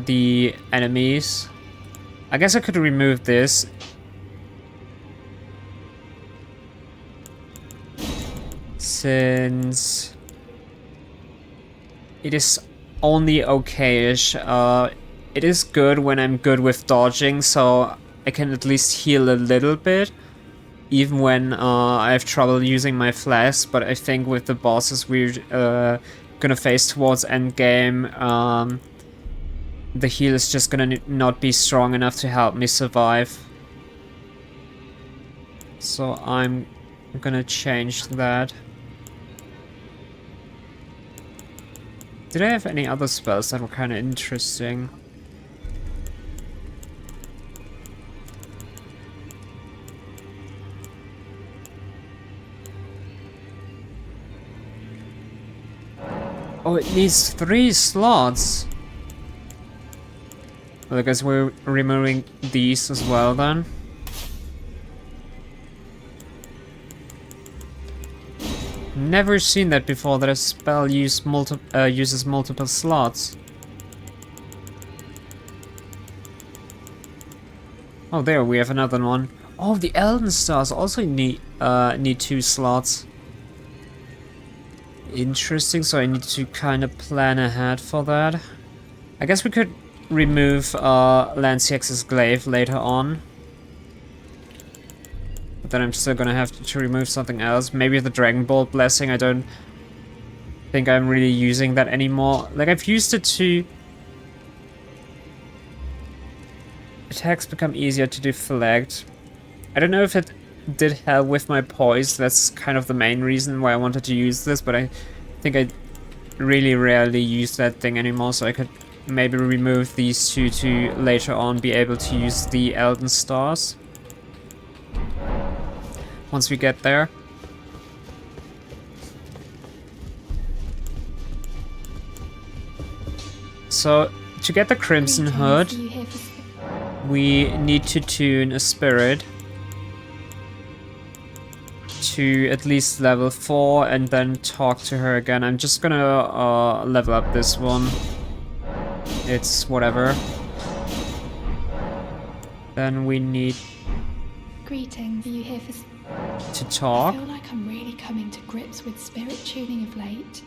the enemies. I guess I could remove this. Since it is only okay-ish. It is good when I'm good with dodging, so I can at least heal a little bit. Even when I have trouble using my flask, but I think with the bosses we're gonna face towards endgame, the heal is just gonna not be strong enough to help me survive. So I'm gonna change that. Did I have any other spells that were kind of interesting? Oh, it needs 3 slots. Well, I guess we're removing these as well then. Never seen that before, that a spell uses multiple slots. Oh, there we have another one. Oh, the Elden Stars also need 2 slots. Interesting, so I need to kind of plan ahead for that. I guess we could remove Lanciex's glaive later on. But then I'm still gonna have to remove something else. Maybe the Dragon Bolt Blessing. I don't think I'm really using that anymore. Like, I've used it to... Attacks become easier to deflect. I don't know if it did help with my poise. That's kind of the main reason why I wanted to use this, but I think I really rarely use that thing anymore, so I could maybe remove these 2 to later on be able to use the Elden Stars. Once we get there. So, to get the Crimson Hood, we need to tune a spirit to at least level 4 and then talk to her again. I'm just gonna level up this one. It's whatever. Then we need Greetings. Are you here for... to I talk. feel like I'm really coming to grips with spirit tuning of late.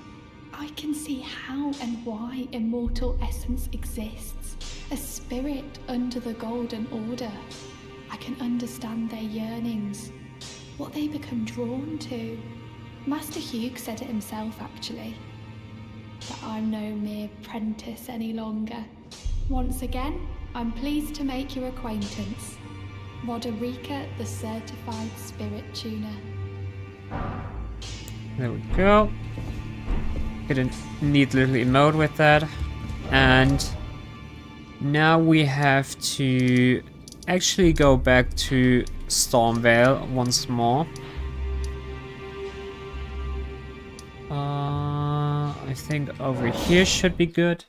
I can see how and why immortal essence exists. A spirit under the Golden Order. I can understand their yearnings, what they become drawn to. Master Hugh said it himself, actually. That I'm no mere apprentice any longer. Once again, I'm pleased to make your acquaintance. Roderica, the certified spirit tuner. There we go. Get a neat little emote with that. And now we have to actually go back to Stormvale once more. I think over here should be good.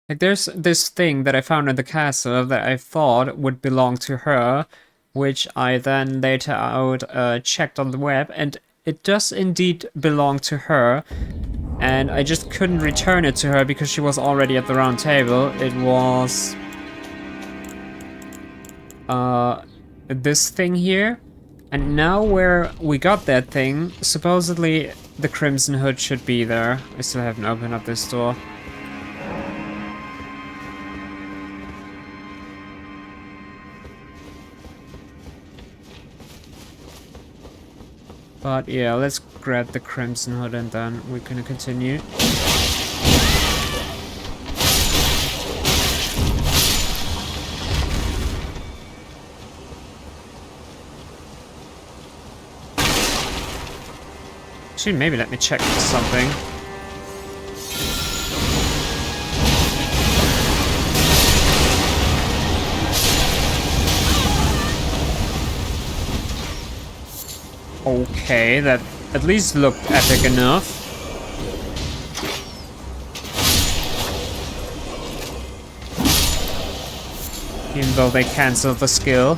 Like there's this thing that I found in the castle that I thought would belong to her, which I then later out checked on the web, and it does indeed belong to her. And I just couldn't return it to her because she was already at the round table. It was this thing here. And now where we got that thing, supposedly the Crimson Hood should be there. I still haven't opened up this door. But yeah, let's grab the Crimson Hood and then we're gonna continue. Actually, maybe let me check something. Okay, that at least looked epic enough. Even though they cancelled the skill.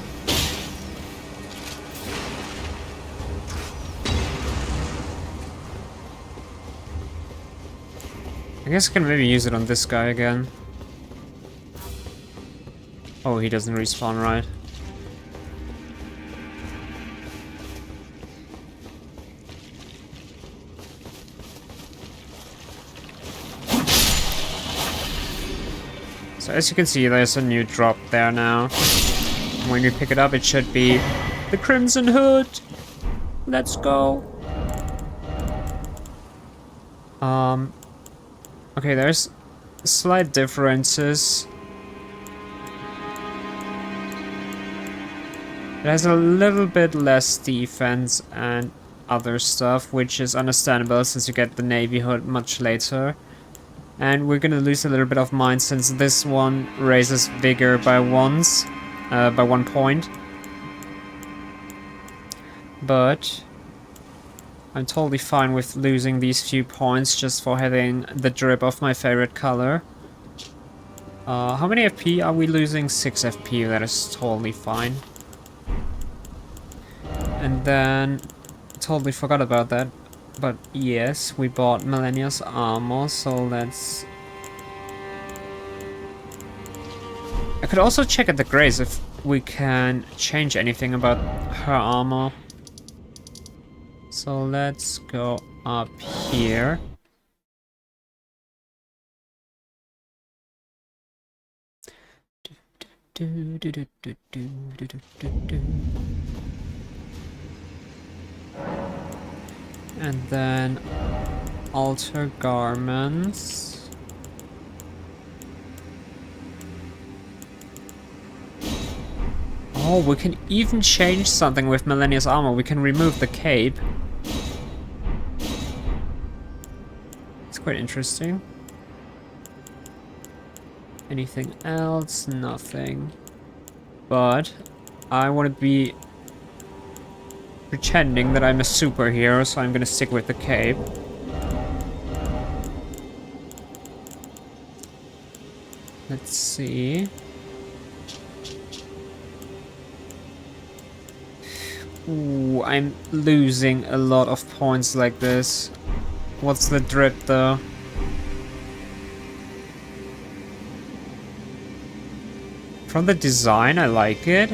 I guess I can maybe use it on this guy again. Oh, he doesn't respawn, right? So as you can see, there's a new drop there now. When you pick it up, it should be the Crimson Hood. Let's go. Okay, there's slight differences. It has a little bit less defense and other stuff, which is understandable since you get the Navy Hood much later. And we're gonna lose a little bit of mine since this one raises vigor by by 1 point. But I'm totally fine with losing these few points just for having the drip of my favorite color. How many FP are we losing? 6 FP, that is totally fine. And then, totally forgot about that. But yes, we bought Malenia's armor, so let's... I could also check at the Grace if we can change anything about her armor. So let's go up here. And then alter garments. Oh, we can even change something with Malenia's armor. We can remove the cape. It's quite interesting. Anything else? Nothing. But I want to be pretending that I'm a superhero, so I'm gonna stick with the cape. Let's see. Ooh, I'm losing a lot of points like this. What's the drip though? From the design, I like it.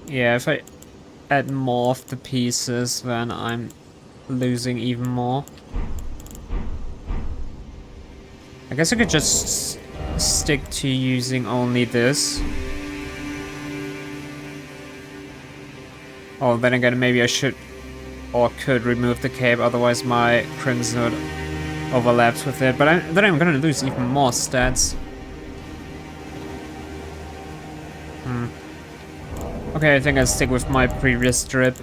Yeah, if I add more of the pieces, then I'm losing even more. I guess I could just stick to using only this. Oh, then again, maybe I should or could remove the cape, otherwise my Crimson overlaps with it. But then I'm gonna lose even more stats. Okay, I think I'll stick with my previous strip.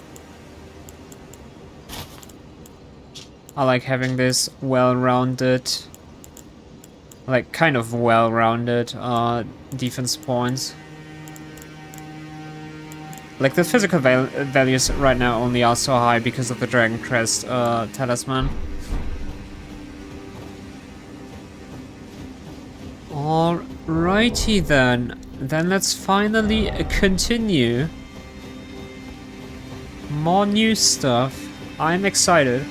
I like having this well-rounded, like kind of well-rounded defense points. Like the physical values right now only are so high because of the Dragon Crest talisman. Alrighty then. Then let's finally continue. More new stuff. I'm excited.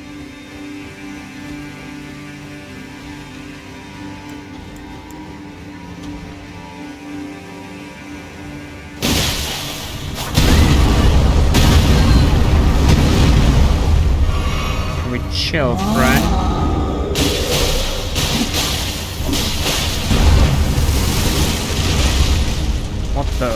Can we chill, friend? What the?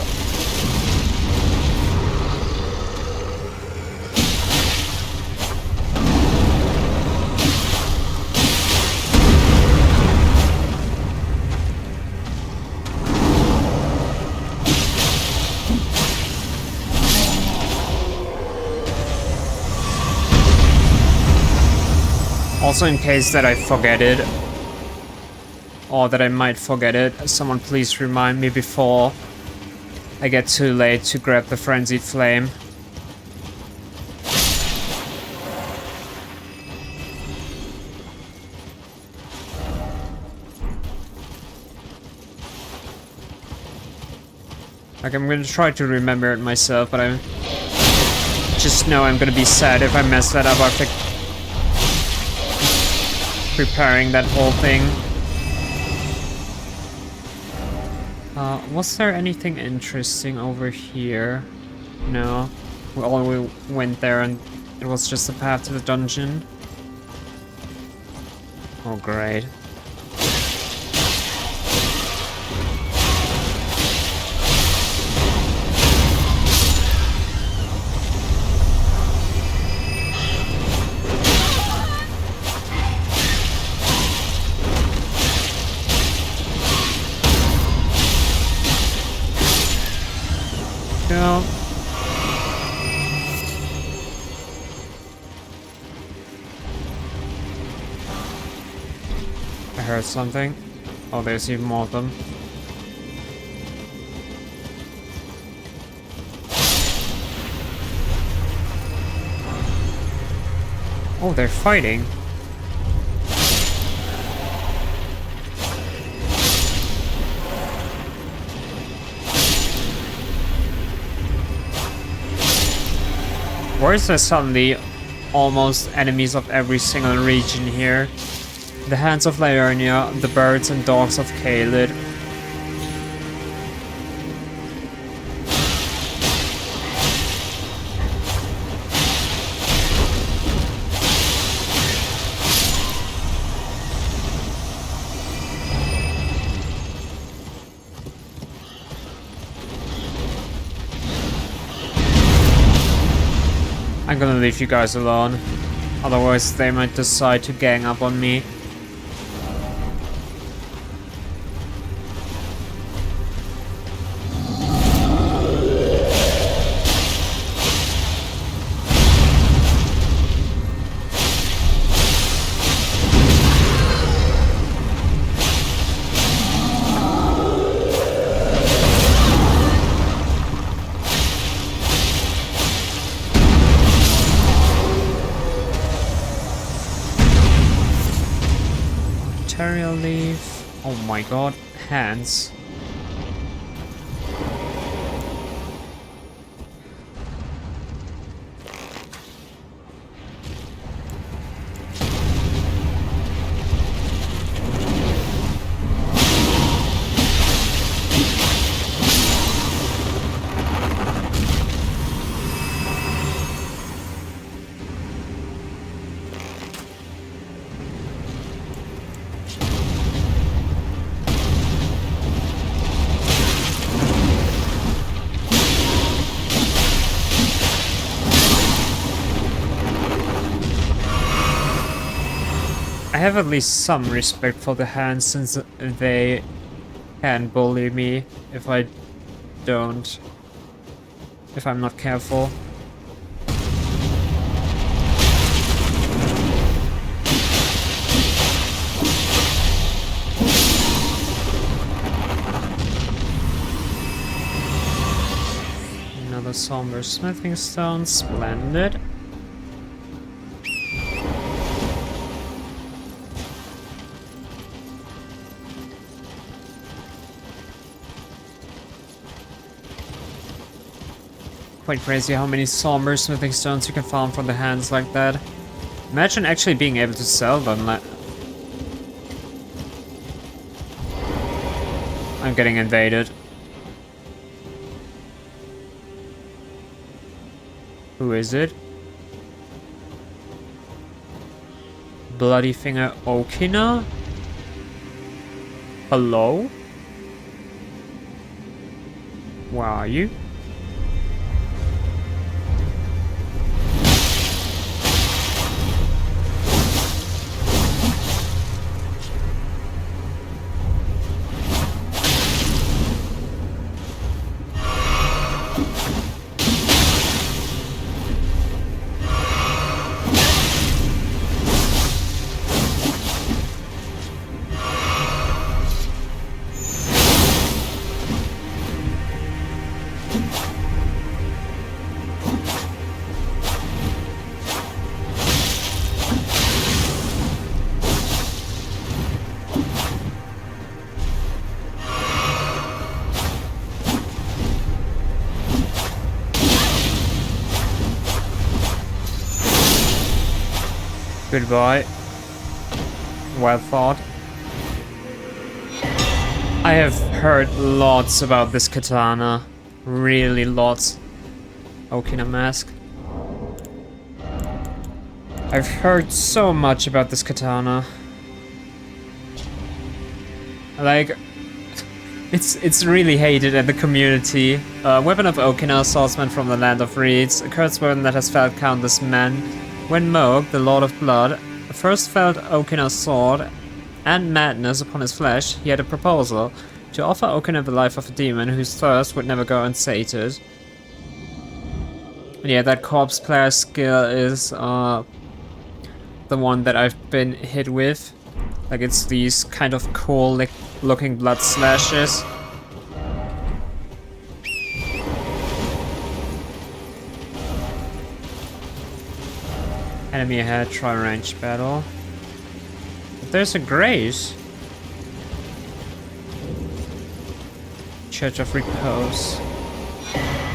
Also, in case that I forget it, or that I might forget it, someone please remind me before I get too late to grab the Frenzied Flame. Like, I'm gonna try to remember it myself, but I just know I'm gonna be sad if I mess that up after preparing that whole thing. Was there anything interesting over here? No. We went there and it was just a path to the dungeon. Oh, great. No. I heard something. Oh, there's even more of them. Oh, they're fighting. Why is there suddenly almost enemies of every single region here? The hands of Liurnia, the birds and dogs of Caelid. I'm gonna leave you guys alone, otherwise they might decide to gang up on me. Material leaf. Oh my god, hands. I have at least some respect for the hands since they can bully me if I don't, if I'm not careful. Another somber smithing stone, splendid. Quite crazy how many somber smithing stones you can farm from the hands like that. Imagine actually being able to sell them. I'm getting invaded. Who is it? Bloody Finger Okina? Hello? Where are you? Goodbye. Well thought. I have heard lots about this katana. Really lots. Okina mask. I've heard so much about this katana. Like, it's really hated in the community. Weapon of Okina, swordsman from the land of reeds, a cursed weapon that has felled countless men. When Moog, the Lord of Blood, first felt Okina's sword and madness upon his flesh, he had a proposal to offer Okina the life of a demon whose thirst would never go unsated. And yeah, that corpse player skill is the one that I've been hit with. Like, it's these kind of cool looking blood slashes. Enemy ahead, try range battle. But there's a grace. Church of Repose.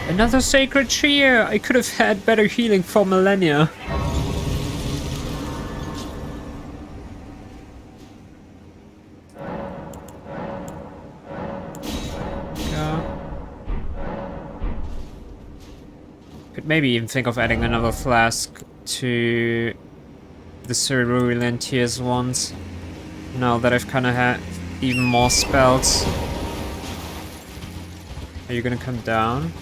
Another sacred tree! I could have had better healing for Malenia. Could maybe even think of adding another flask to the Cerulean Tears ones. Now that I've kind of had even more spells. Are you gonna come down?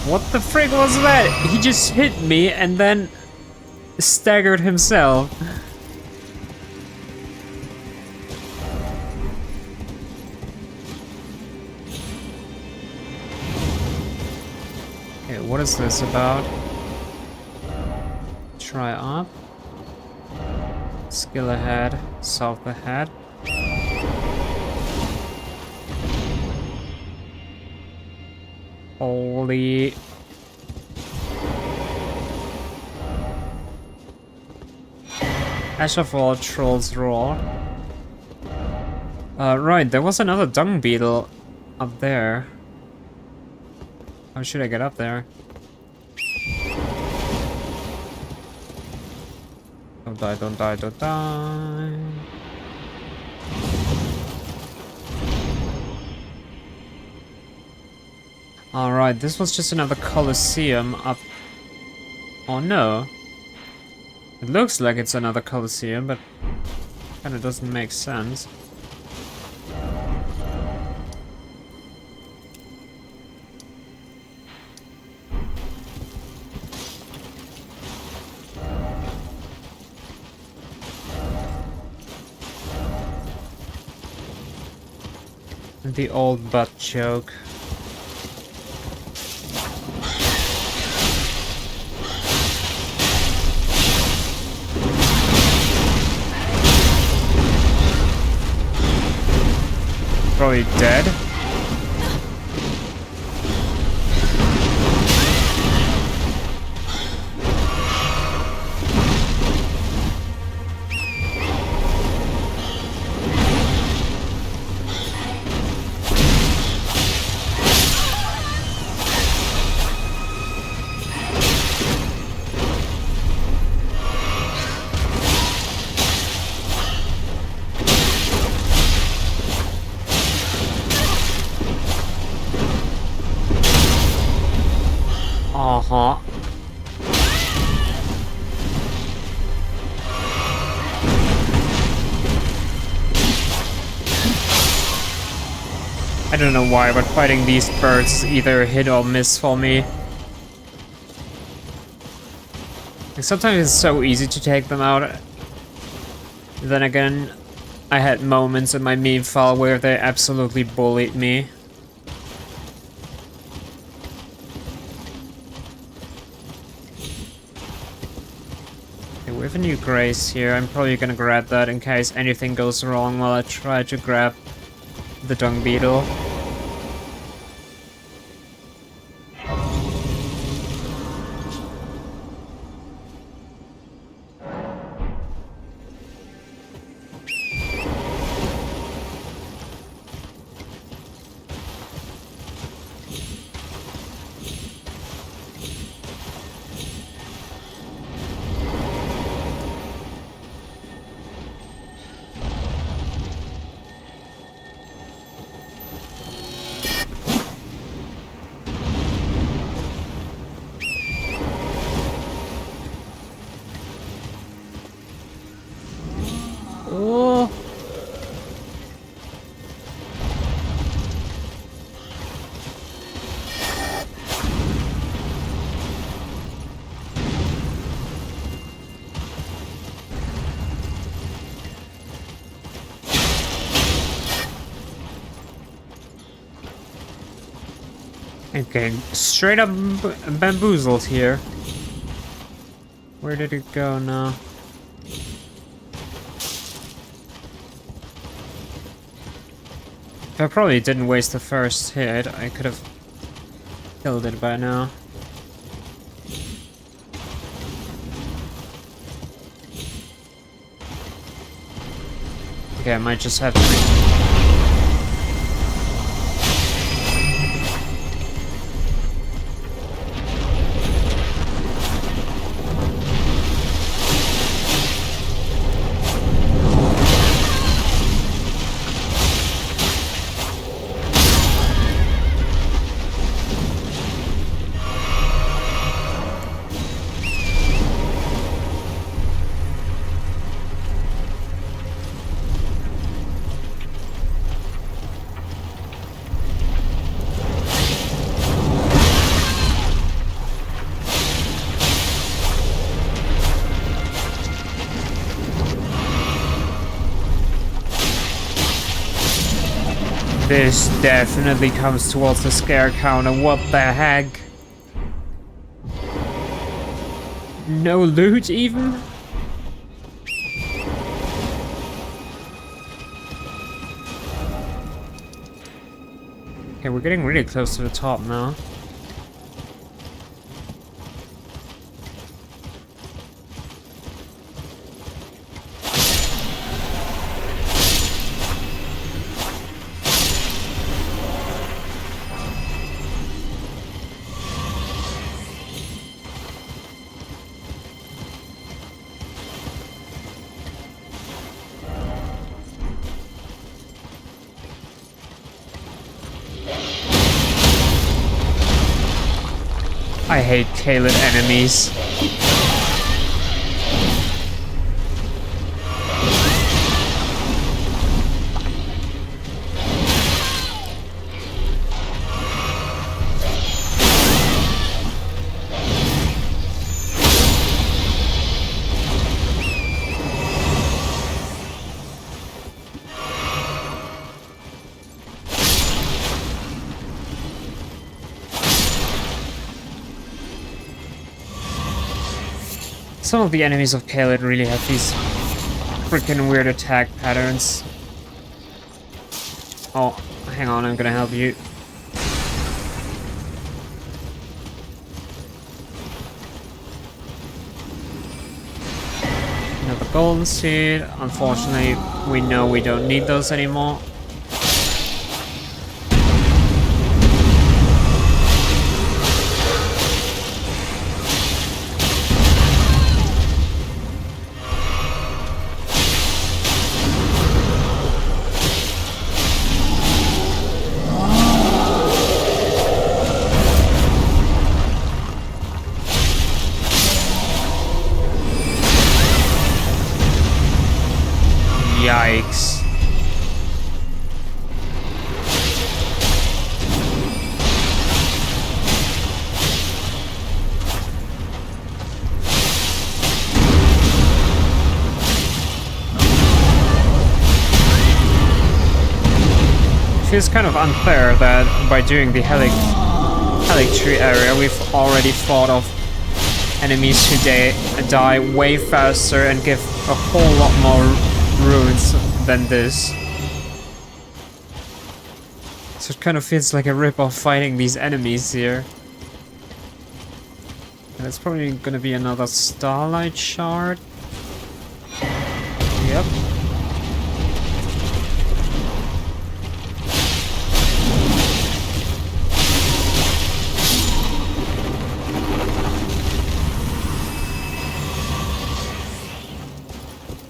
What the frig was that? He just hit me and then staggered himself. Okay, what is this about? Try up. Skill ahead, south ahead. Holy... Ash of All Trolls Roar. Right, there was another dung beetle up there. How should I get up there? Don't die, don't die, don't die. Alright, this was just another Colosseum up... Oh no. It looks like it's another Colosseum, but kinda doesn't make sense. The old butt joke. Probably dead. Uh-huh. I don't know why, but fighting these birds is either hit or miss for me. Like, sometimes it's so easy to take them out. Then again, I had moments in my meme file where they absolutely bullied me. Okay, we have a new grace here. I'm probably gonna grab that in case anything goes wrong while I try to grab the dung beetle. Oh. Okay, straight up bamboozled here. Where did it go now? If I probably didn't waste the first hit, I could have killed it by now. Okay, I might just have to... This definitely comes towards the scare counter. What the heck? No loot even? Okay, we're getting really close to the top now. I hate Kaled enemies. Some of the enemies of Kaled really have these freaking weird attack patterns. Oh, hang on, I'm gonna help you. Another golden seed. Unfortunately, we know we don't need those anymore. Yikes. Feels kind of unfair that by doing the Helic tree area we've already fought off enemies who die way faster and give a whole lot more runes than this. So it kind of feels like a rip-off fighting these enemies here. And it's probably gonna be another Starlight Shard. Yep.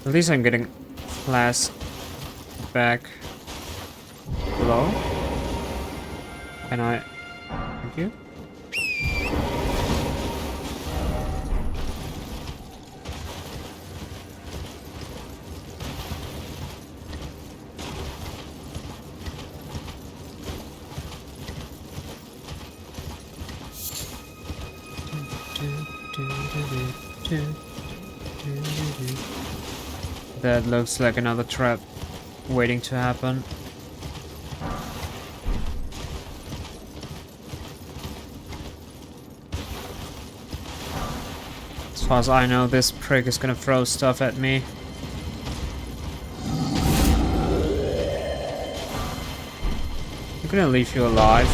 At least I'm getting Flask back. Hello? Can I... Thank you? That looks like another trap waiting to happen. As far as I know, this prick is gonna throw stuff at me. I'm gonna leave you alive.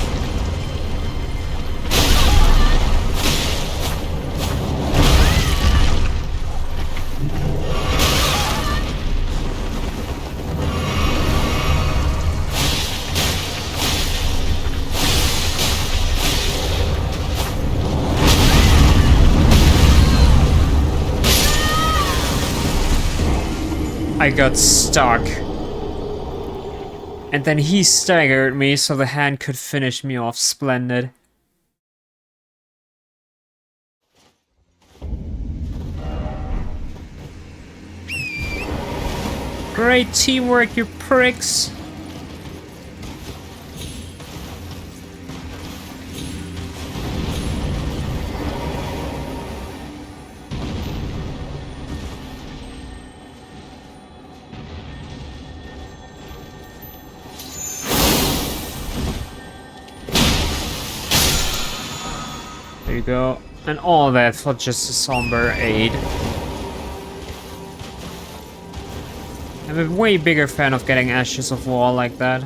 I got stuck. And then he staggered me so the hand could finish me off splendid. Great teamwork, you pricks! There you go. And all that for just a somber aid. I'm a way bigger fan of getting Ashes of War like that.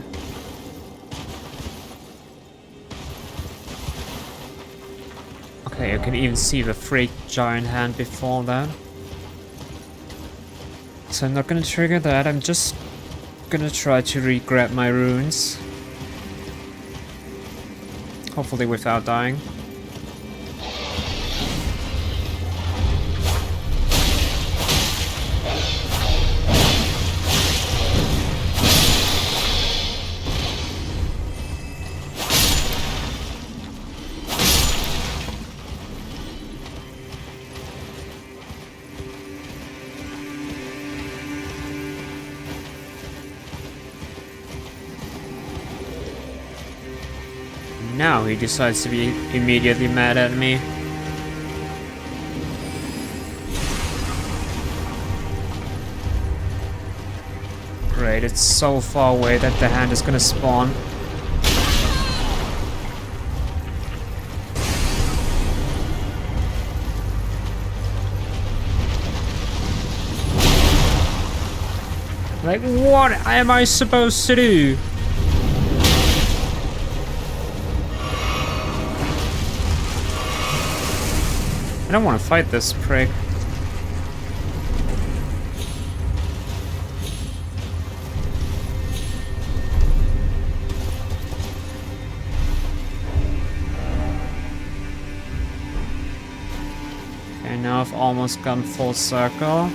Okay, you can even see the freak giant hand before that. So I'm not gonna trigger that, I'm just gonna try to re-grab my runes. Hopefully without dying. Now he decides to be immediately mad at me. Great, it's so far away that the hand is gonna spawn. Like, what am I supposed to do? I don't want to fight this prick. Okay, now I've almost gone full circle.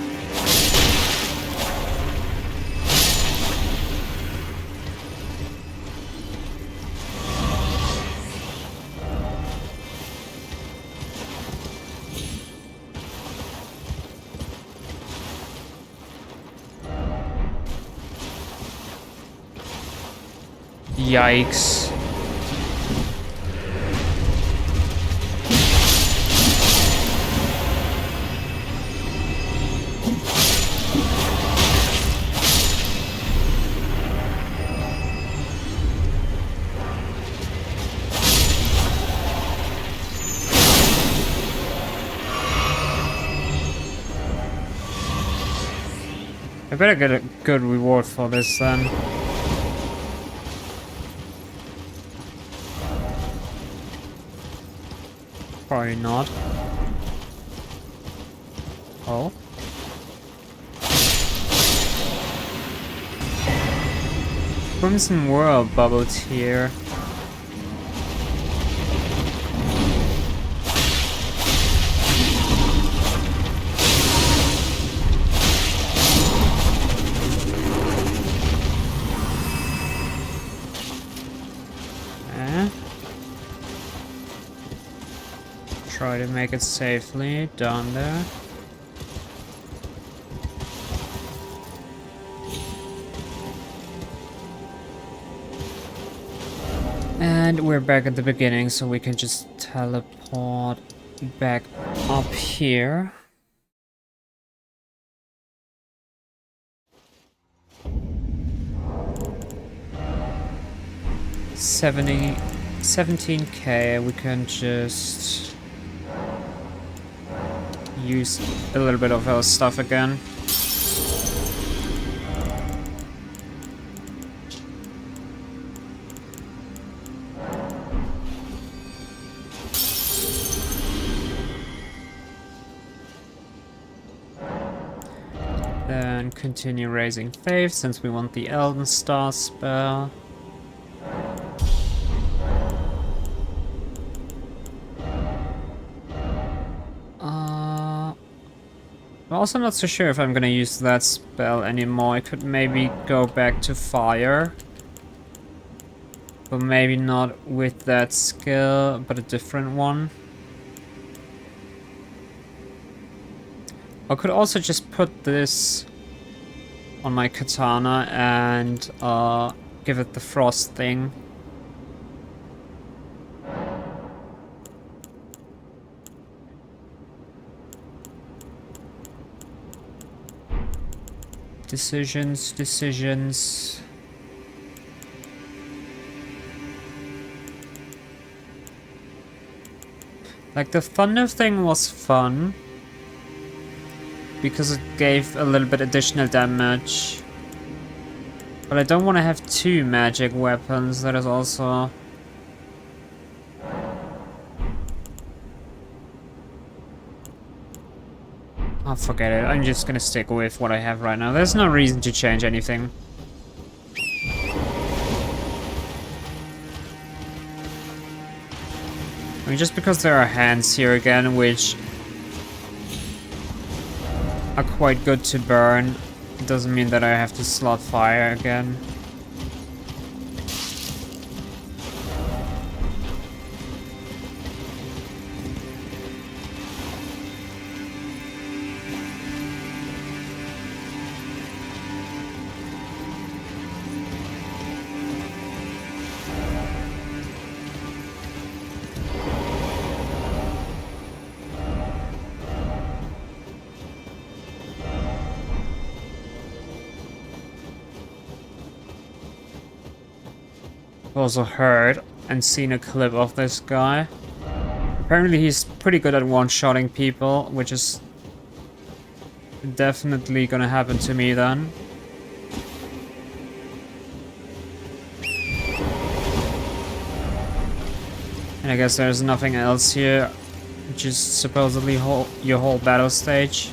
Yikes. I better get a good reward for this then. Probably not. Oh. Crimson World bubbled here. Try to make it safely down there. And we're back at the beginning, so we can just teleport back up here. $17K, we can just use a little bit of our stuff again. Then continue raising faith since we want the Elden Star spell. I'm also not so sure if I'm gonna use that spell anymore. I could maybe go back to fire. But maybe not with that skill, but a different one. I could also just put this on my katana and give it the frost thing. Decisions. Like, the thunder thing was fun because it gave a little bit additional damage. But I don't want to have two magic weapons, that is also... I'll forget it, I'm just gonna stick with what I have right now. There's no reason to change anything. I mean, just because there are hands here again, which are quite good to burn, doesn't mean that I have to slot fire again. I've also heard and seen a clip of this guy. Apparently he's pretty good at one-shotting people, which is definitely gonna happen to me then. And I guess there's nothing else here, which is supposedly your whole battle stage.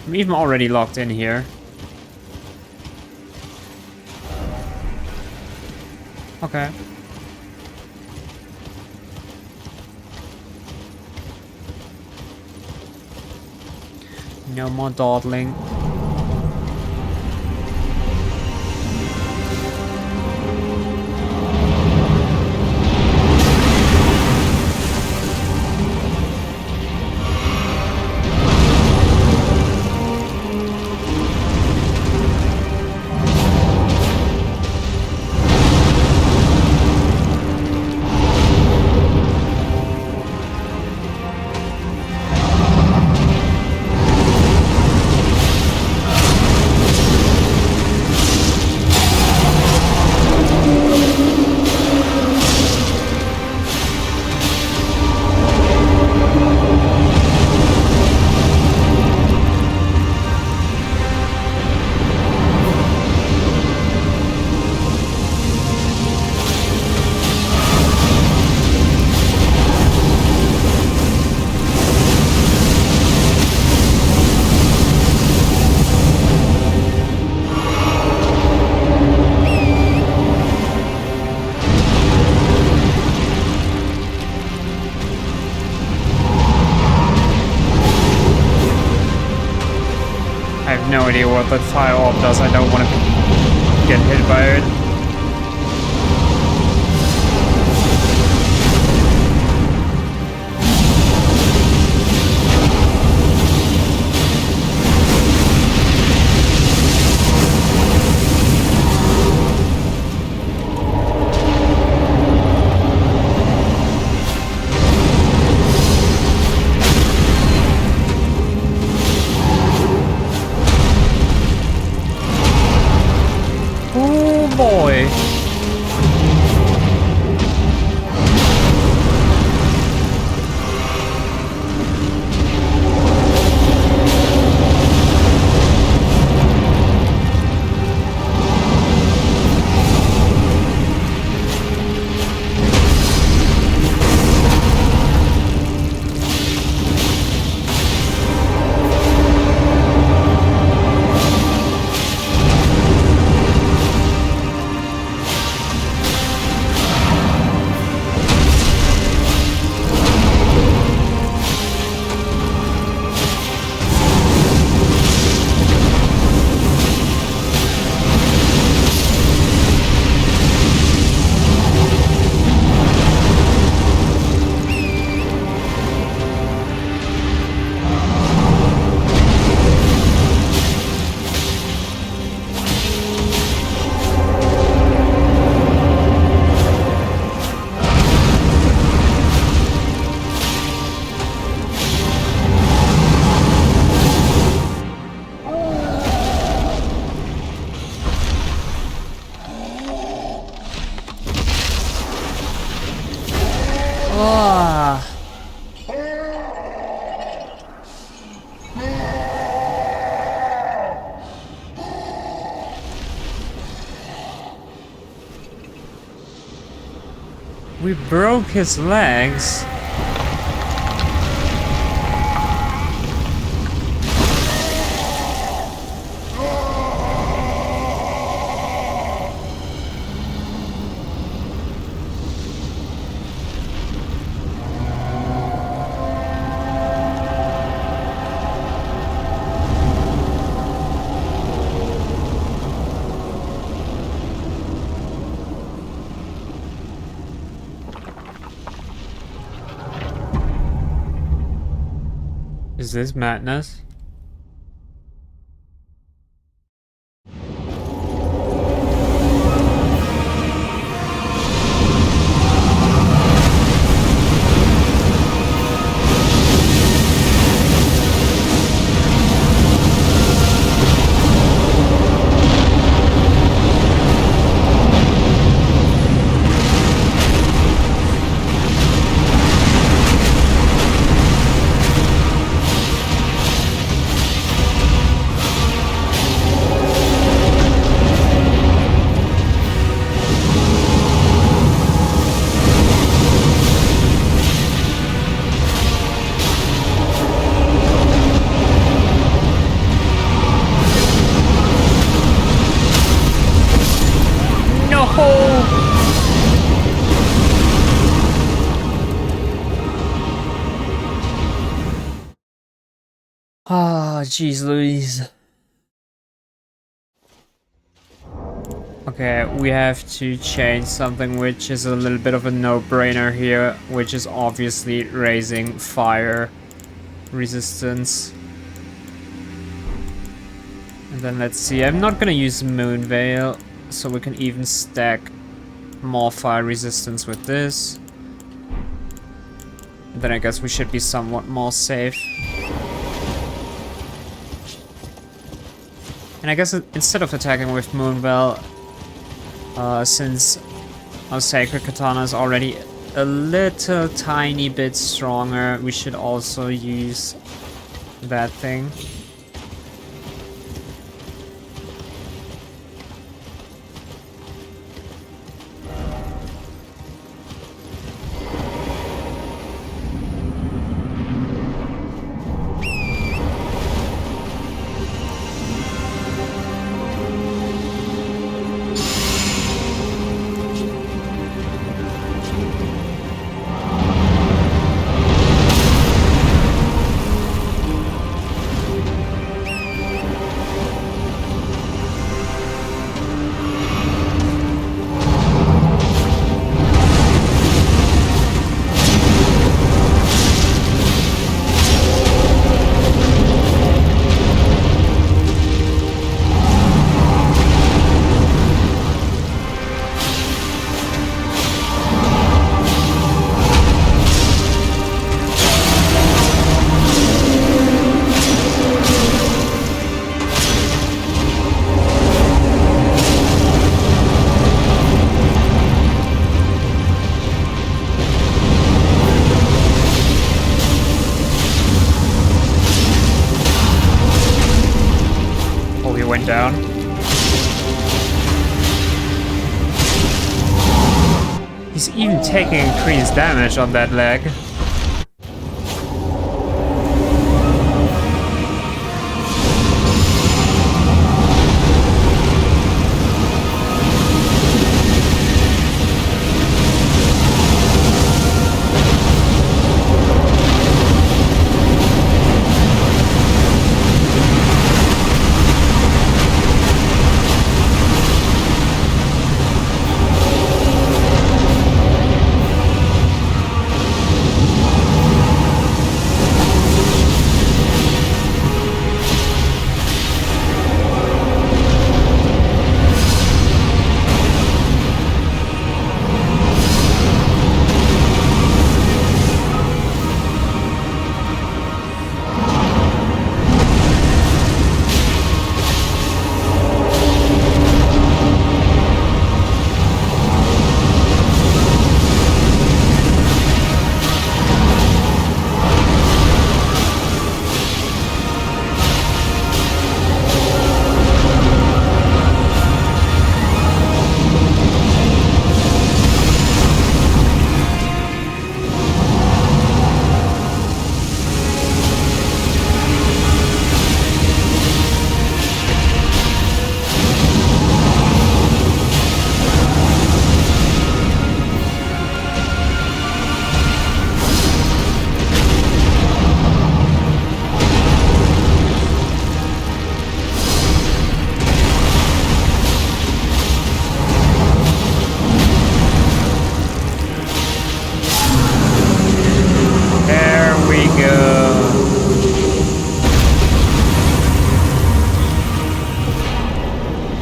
I'm even already locked in here. Okay. No more dawdling. I have no idea what that fire orb does. I don't want to get hit by it. Boy. Ah. We broke his legs. Is this madness? Ah, jeez Louise. Okay, we have to change something which is a little bit of a no-brainer here, which is obviously raising fire resistance. And then let's see, I'm not gonna use Moon Veil, so we can even stack more fire resistance with this. And then I guess we should be somewhat more safe. And I guess instead of attacking with Moon Veil, since our Sacred Katana is already a little tiny bit stronger, we should also use that thing. Down. He's even taking increased damage on that leg.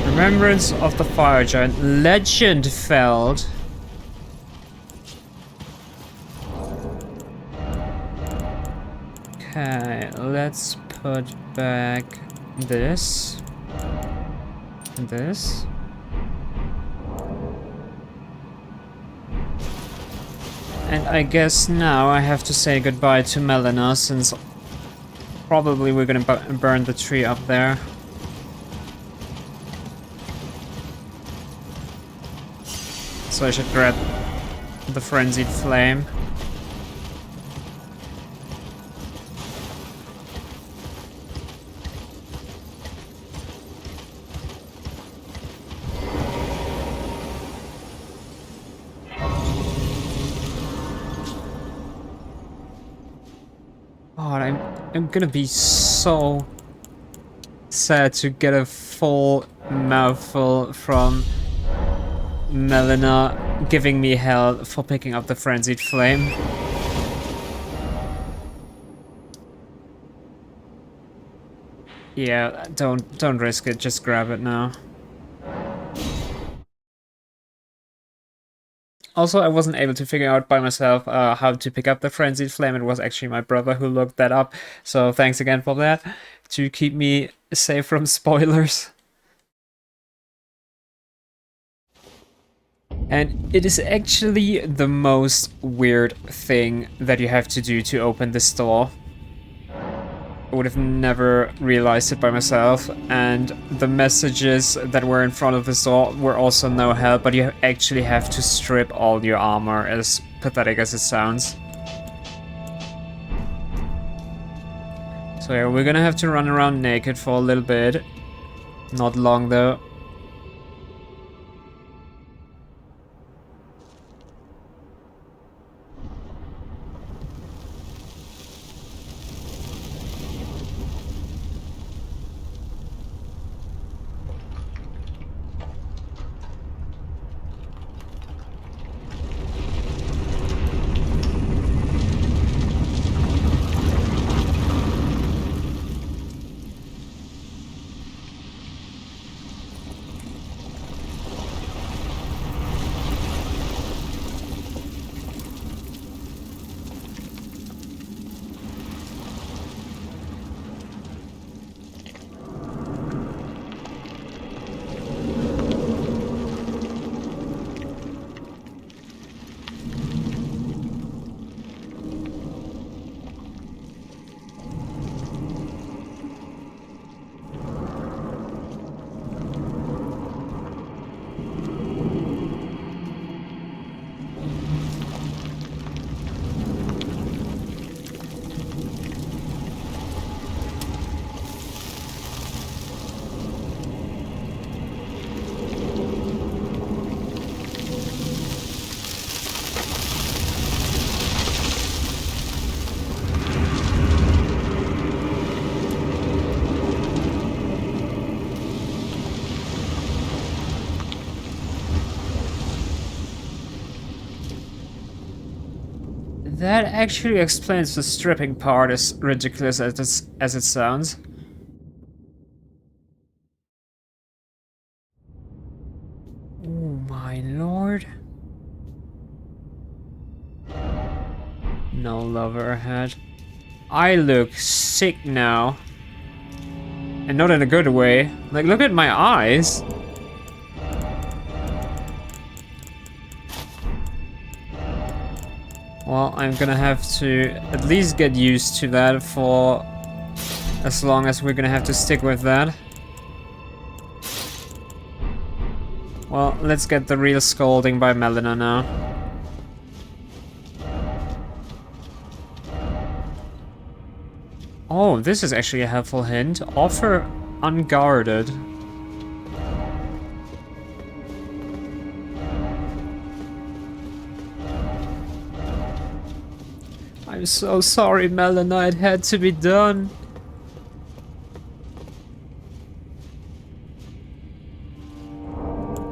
Remembrance of the Fire Giant. Legend Feld. Okay, let's put back this. This. And I guess now I have to say goodbye to Malenia, since probably we're gonna burn the tree up there. So I should grab the Frenzied Flame. God, I'm gonna be so sad to get a full mouthful from Malenia giving me hell for picking up the Frenzied Flame. Yeah, don't risk it, just grab it now. Also, I wasn't able to figure out by myself how to pick up the Frenzied Flame. It was actually my brother who looked that up, so thanks again for that, to keep me safe from spoilers. And it is actually the most weird thing that you have to do to open this door. I would have never realized it by myself, and the messages that were in front of the door were also no help, but you actually have to strip all your armor, as pathetic as it sounds. So yeah, we're gonna have to run around naked for a little bit. Not long though. That actually explains the stripping part, as ridiculous as it sounds. Oh my lord. No lover ahead. I look sick now. And not in a good way. Like, look at my eyes. Well, I'm gonna have to at least get used to that for as long as we're gonna have to stick with that. Well, let's get the real scolding by Malenia now. Oh, this is actually a helpful hint. Offer unguarded. I'm so sorry, Malenia, it had to be done.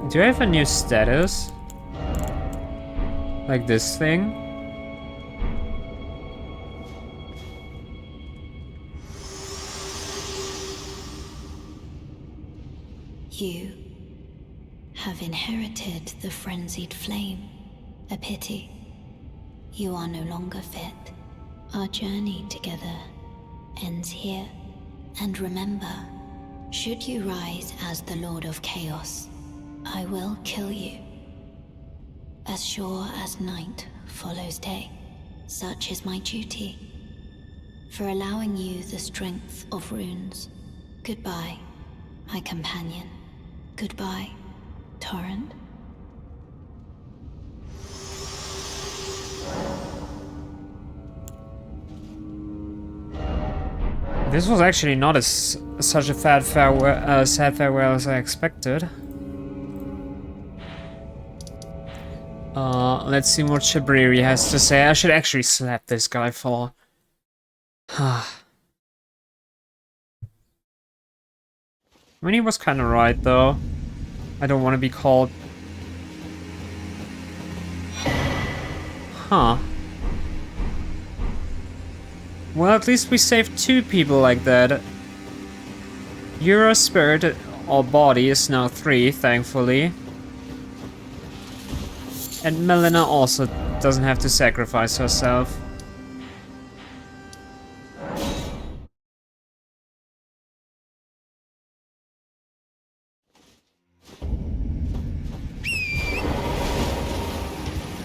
Do I have a new status? Like this thing? You have inherited the frenzied flame. A pity. You are no longer fit. Our journey together ends here. And remember, should you rise as the Lord of Chaos, I will kill you. As sure as night follows day, such is my duty. For allowing you the strength of runes. Goodbye, my companion. Goodbye, Torrent. This was actually not such a sad farewell as I expected. Let's see what Shabriri has to say. I should actually slap this guy for I mean, he was kind of right, though. I don't want to be called... Huh. Well, at least we saved 2 people like that. Your spirit or body is now 3, thankfully. And Melina also doesn't have to sacrifice herself.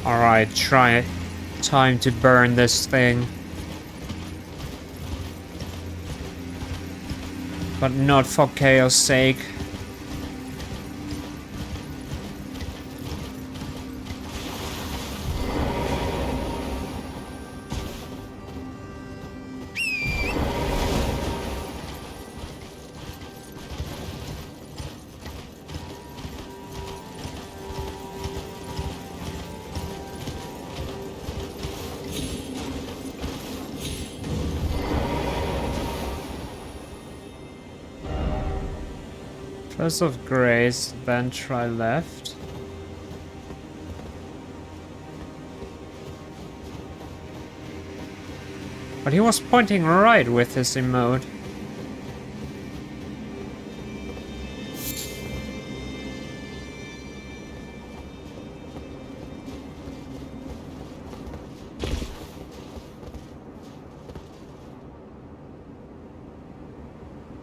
Alright, try it. Time to burn this thing. But not for chaos' sake. First of grace, then try left. But he was pointing right with his emote.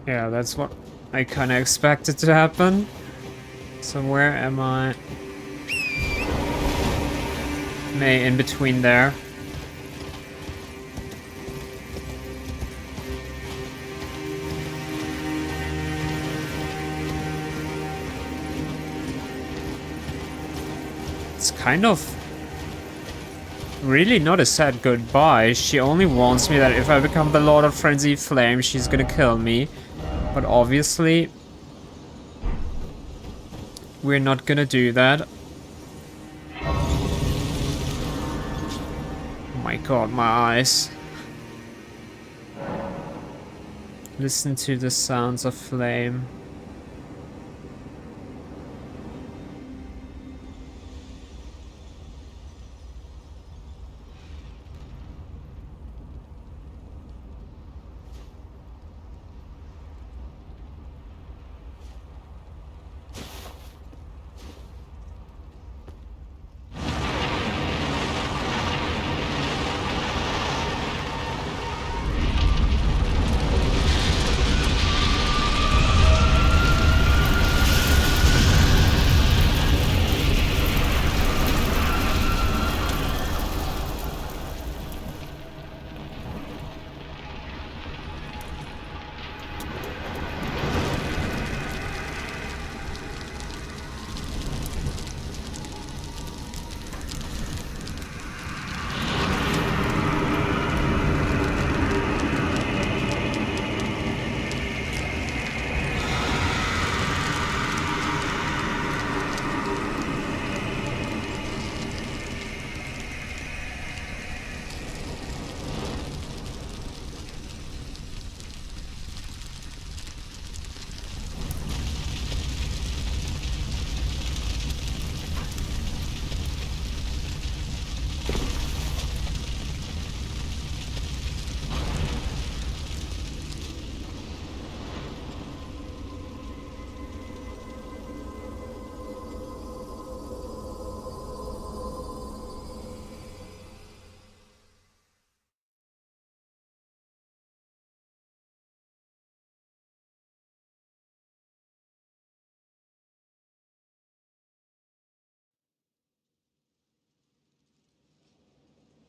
Yeah, that's what I kinda expected to happen. So where am I? May in between there. It's kind of really not a sad goodbye. She only warns me that if I become the Lord of Frenzy Flame, she's gonna kill me. But obviously, we're not gonna do that. Oh my god, my eyes. Listen to the sounds of flame.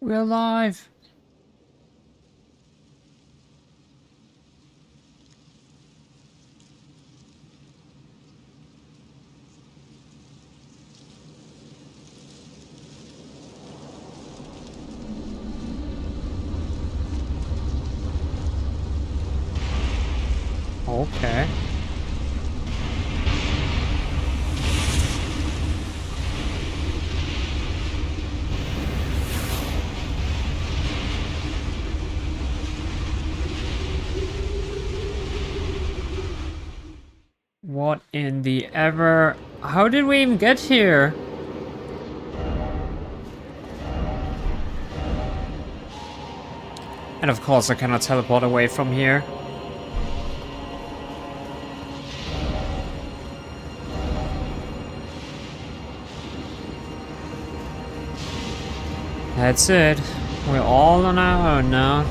We're alive! Okay. What in the ever? How did we even get here? And of course I cannot teleport away from here. That's it. We're all on our own now.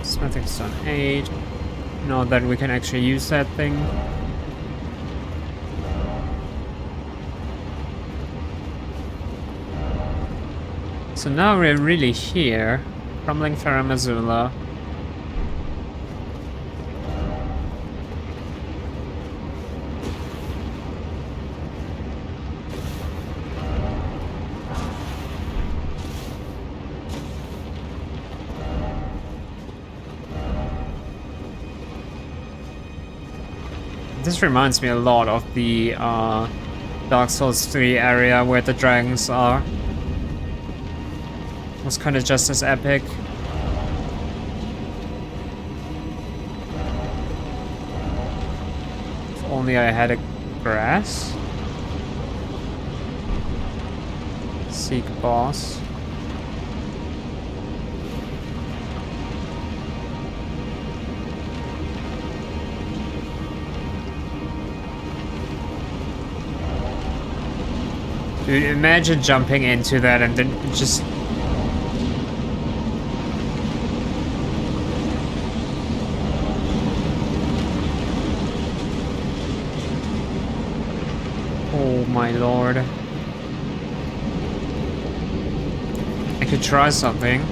Smithing Stone 8. Now that we can actually use that thing. So now we're really here. Crumbling Ferrum Azula. This reminds me a lot of the Dark Souls 3 area where the dragons are. It was kind of just as epic. If only I had a grass. Seek boss. Dude, imagine jumping into that and then just... Oh my lord. I could try something.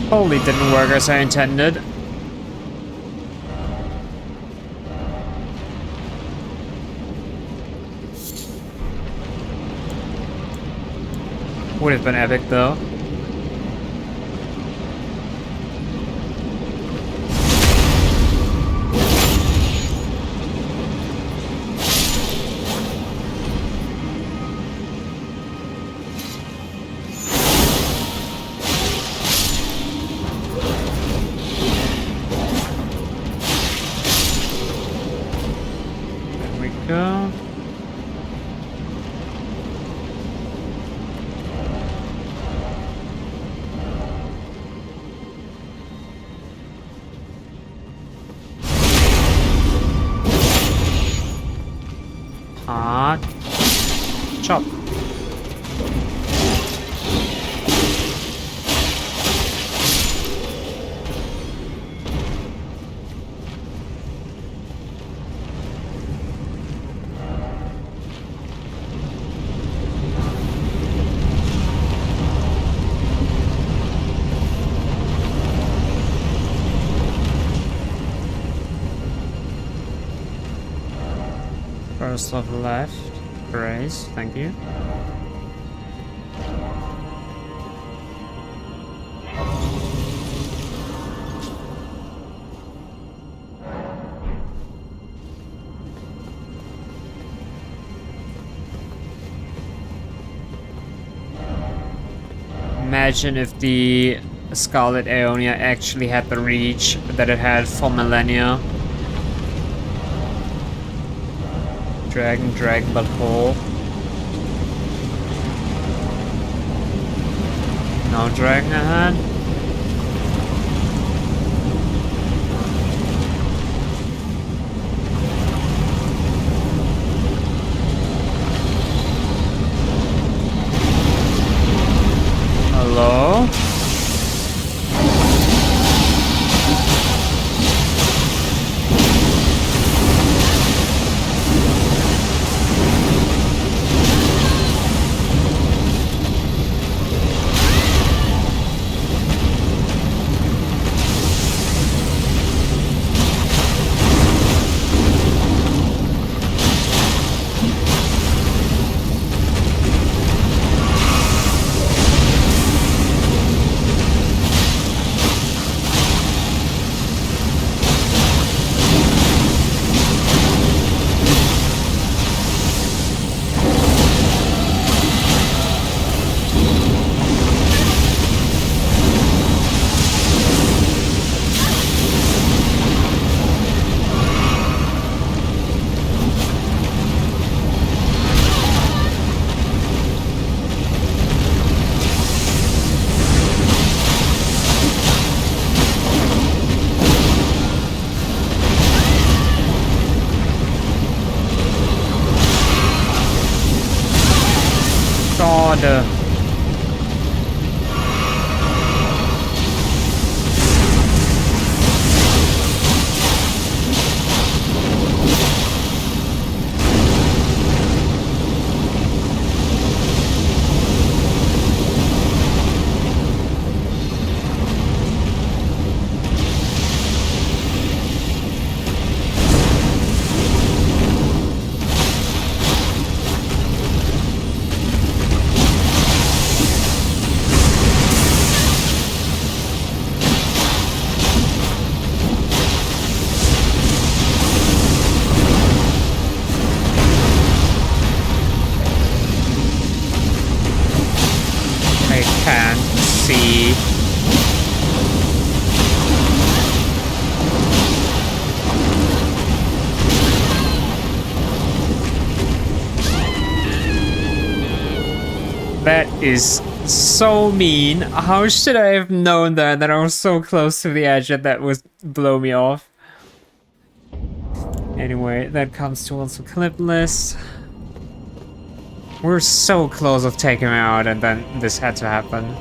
Totally didn't work as I intended. Would have been epic though. Go. Hot. Chop. First of left, brace, thank you. Imagine if the Scarlet Aeonia actually had the reach that it had for Malenia. Dragon, but whole. No dragon ahead. Hello? harder. I can't see. That is so mean. How should I have known that I was so close to the edge and that would blow me off? Anyway, that comes towards the clip list. We're so close of taking him out and then this had to happen.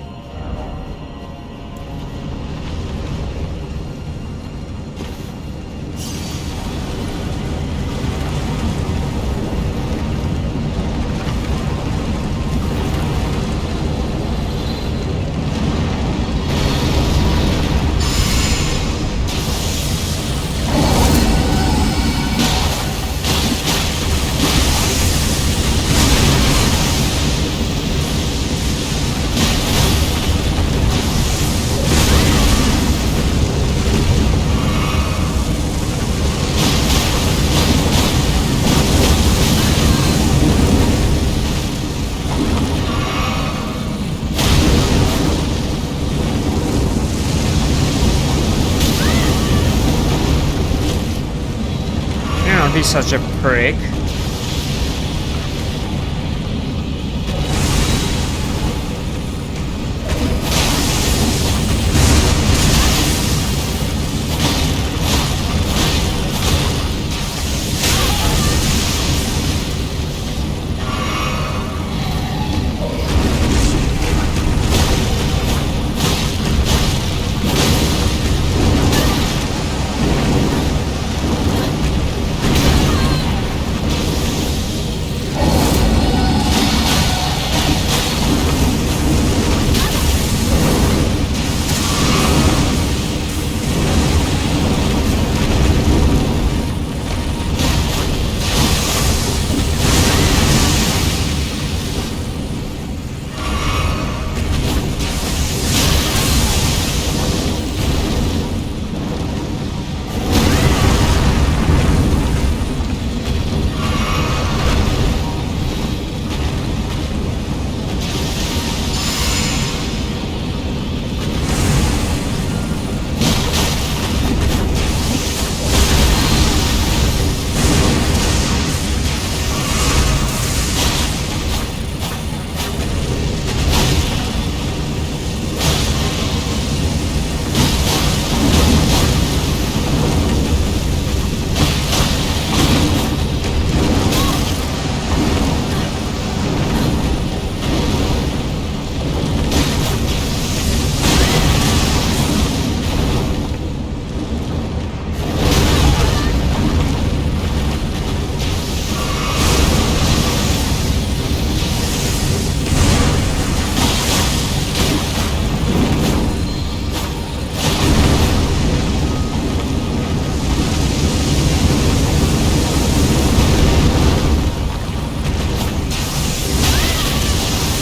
Don't be such a prick.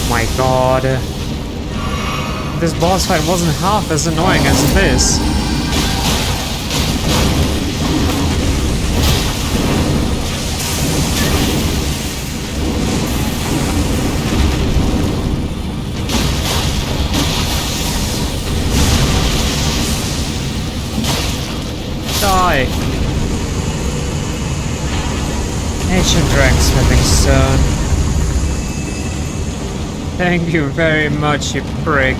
My god. This boss fight wasn't half as annoying as this. Die. Ancient Dragon Smithing Stone. Thank you very much, you prick.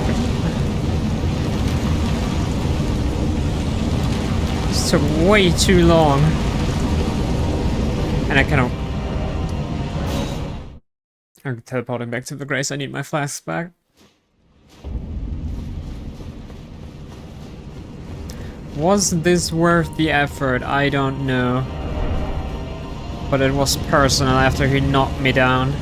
This took way too long. And I I'm teleporting back to the Grace. I need my flasks back. Was this worth the effort? I don't know. But it was personal after he knocked me down.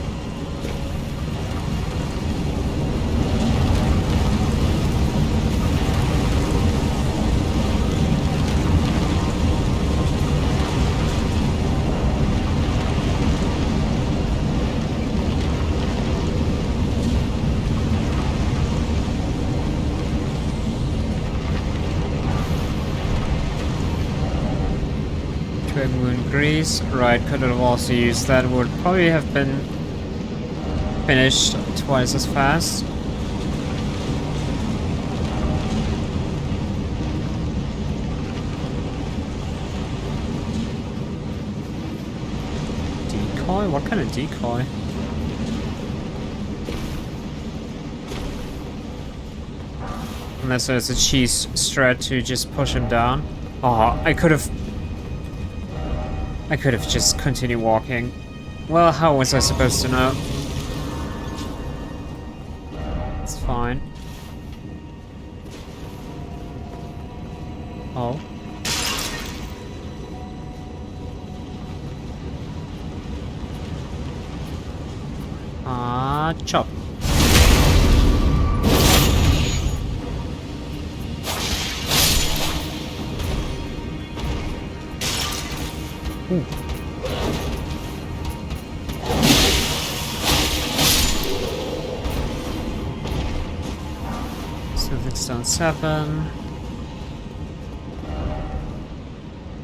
Grease, right, could have also used that, would probably have been finished twice as fast. Decoy? What kind of decoy? Unless there's a cheese strat to just push him down. Oh, I could have just continued walking. Well, how was I supposed to know? It's fine. Oh. Chop. Ooh. Soothing Stone 7.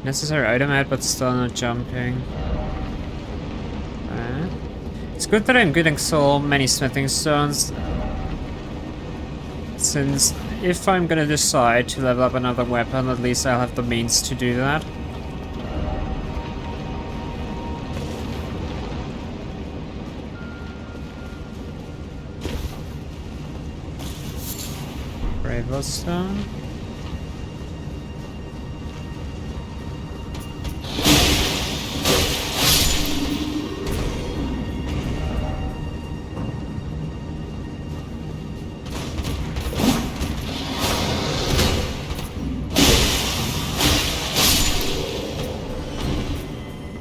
Necessary item add, but still not jumping. It's good that I'm getting so many smithing stones, since if I'm gonna decide to level up another weapon, at least I'll have the means to do that. Stone.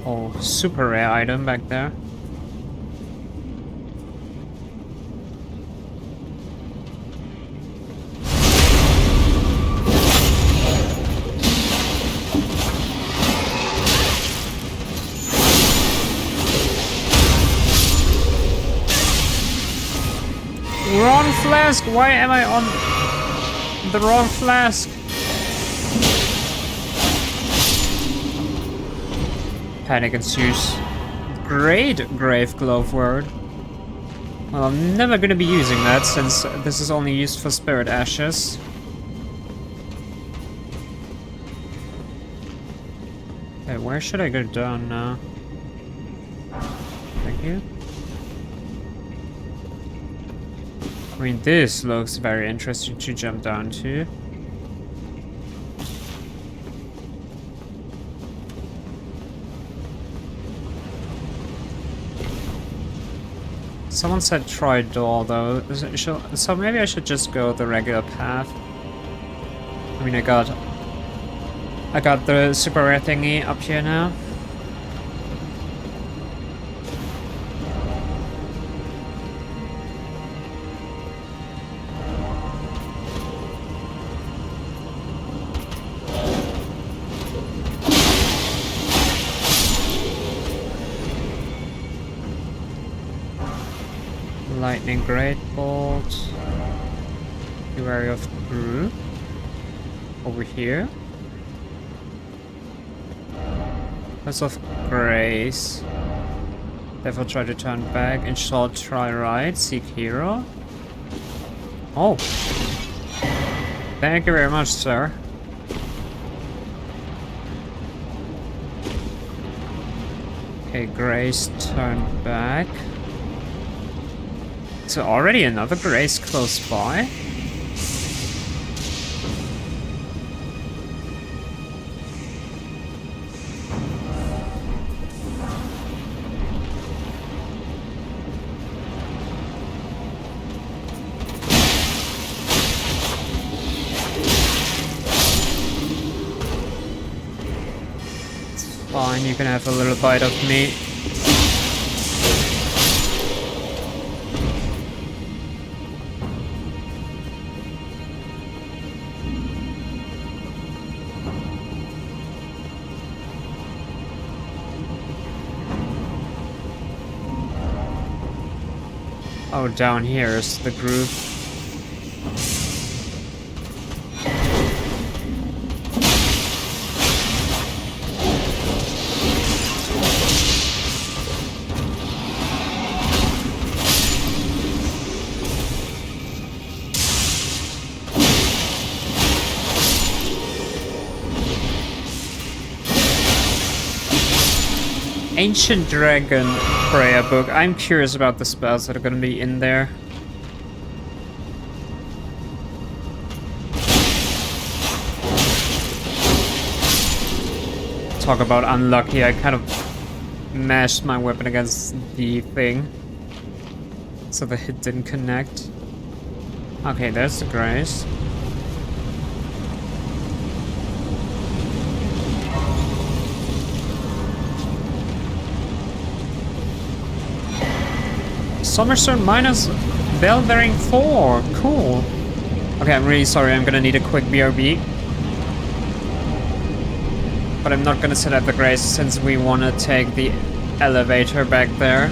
Oh, super rare item back there. Wrong flask! Why am I on the wrong flask? Panic ensues. Great Grave Glove word. Well, I'm never gonna be using that since this is only used for spirit ashes. Okay, where should I go down now? Thank you. I mean, this looks very interesting to jump down to. Someone said try door though, so maybe I should just go the regular path. I mean, I got the super rare thingy up here now. Lightning Great Bolt. Be wary of Brew. Over here. Pass of Grace. Therefore try to turn back. In short, try right. Seek Hero. Oh. Thank you very much, sir. Okay, Grace, turn back. So already another Grace close by? fine, you can have a little bite of me. Oh, down here is the groove. Ancient Dragon Prayer Book. I'm curious about the spells that are gonna be in there. Talk about unlucky, I kind of mashed my weapon against the thing, so the hit didn't connect. Okay, there's the grace. Summerstone minus Elden 4. Cool. Okay, I'm really sorry. I'm gonna need a quick BRB. But I'm not gonna sit at the grace since we wanna take the elevator back there.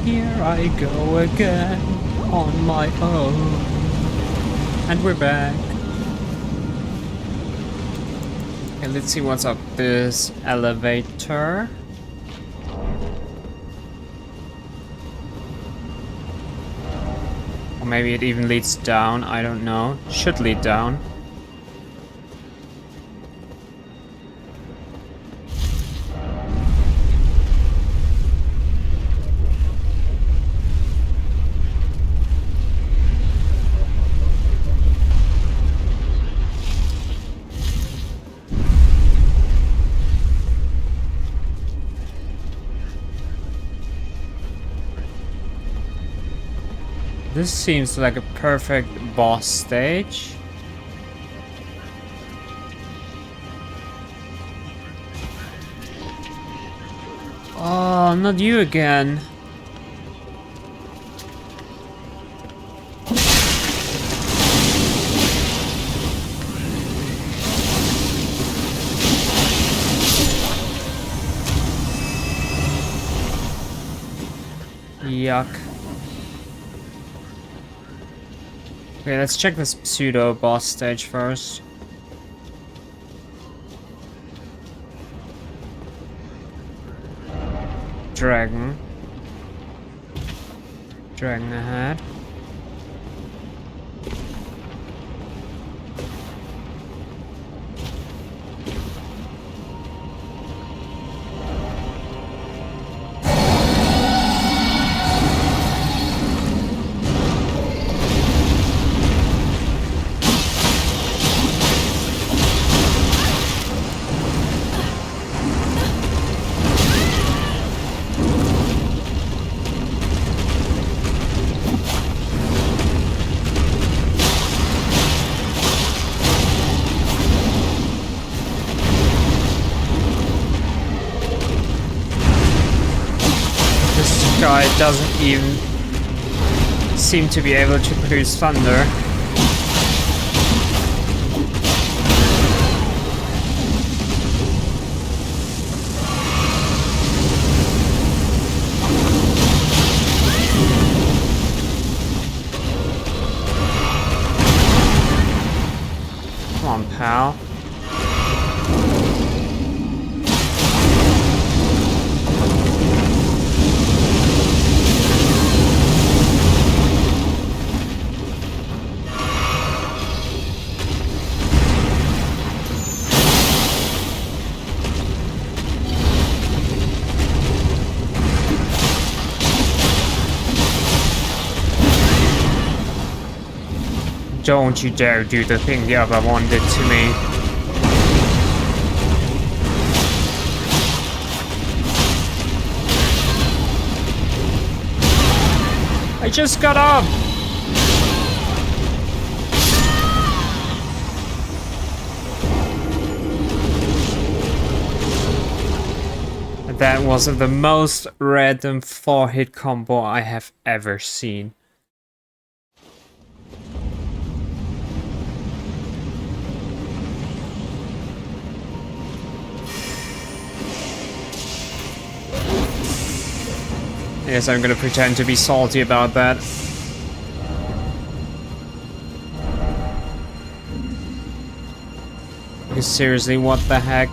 Here I go again, on my own. And we're back. Okay, let's see what's up this elevator. Or maybe it even leads down, I don't know. Should lead down. this seems like a perfect boss stage. Oh, not you again. Yuck. Okay, let's check this pseudo boss stage first. Dragon. Dragon ahead. Guy doesn't even seem to be able to produce thunder. Come on, pal. Don't you dare do the thing the other one did to me. I just got up! That was the most random 4-hit combo I have ever seen. Yes, I'm gonna pretend to be salty about that. Because seriously, what the heck?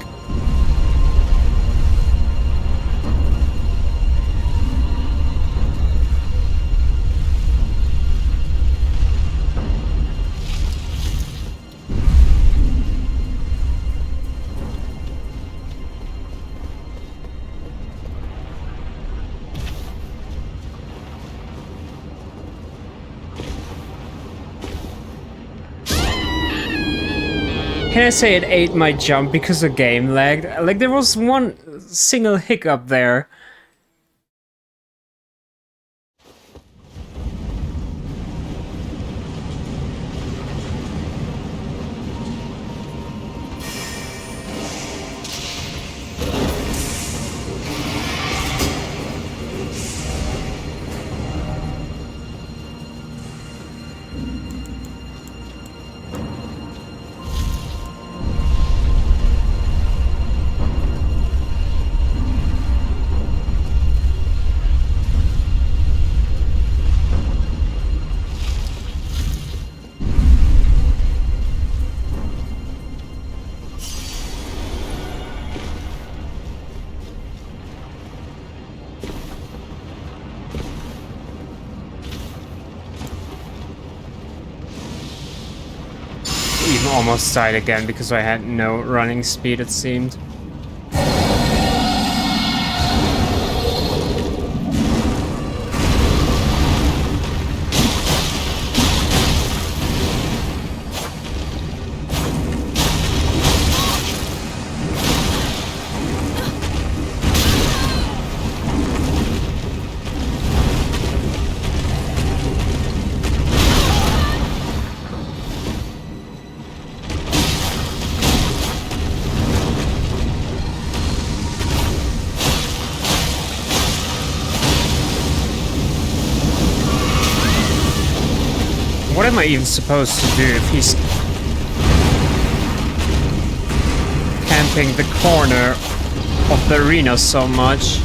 Can I say it ate my jump because the game lagged? Like, there was one single hiccup there. Even almost died again because I had no running speed, it seemed. I even supposed to do if he's camping the corner of the arena so much?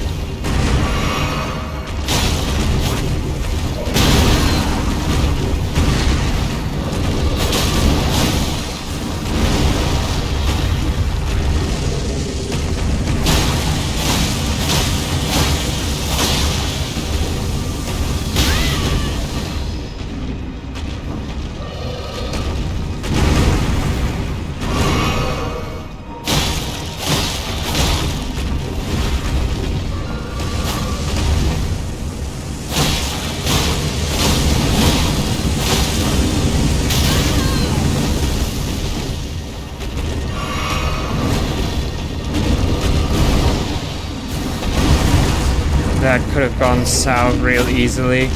That could have gone south real easily.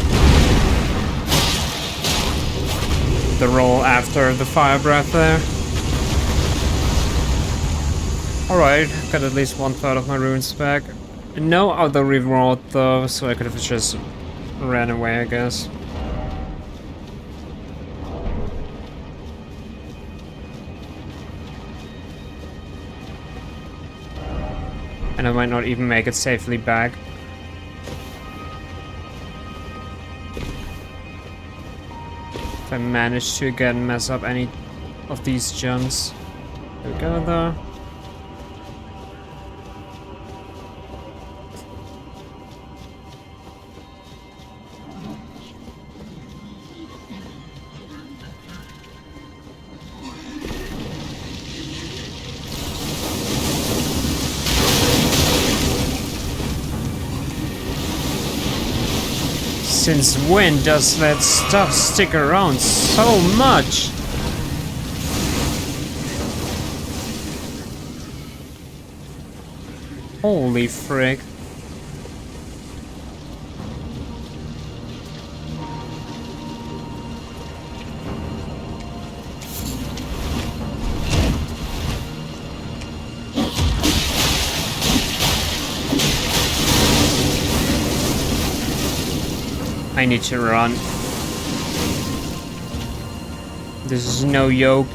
The roll after the fire breath there. Alright, got at least 1/3 of my runes back. No other reward though, so I could have just ran away, I guess. And I might not even make it safely back. If I manage to again mess up any of these jumps. There we go though. Since when does that stuff stick around so much? Holy frick. I need to run. This is no yoke.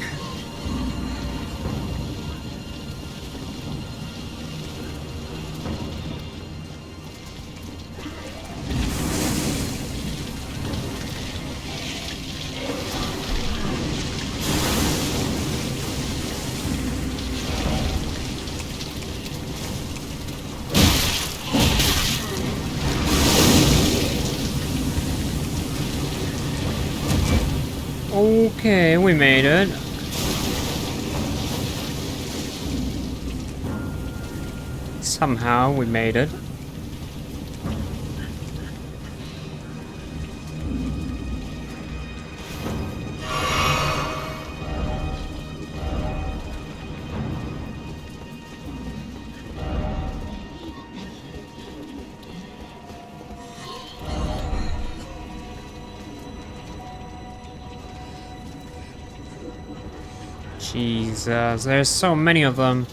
Okay, we made it. Somehow we made it. Jesus, there's so many of them.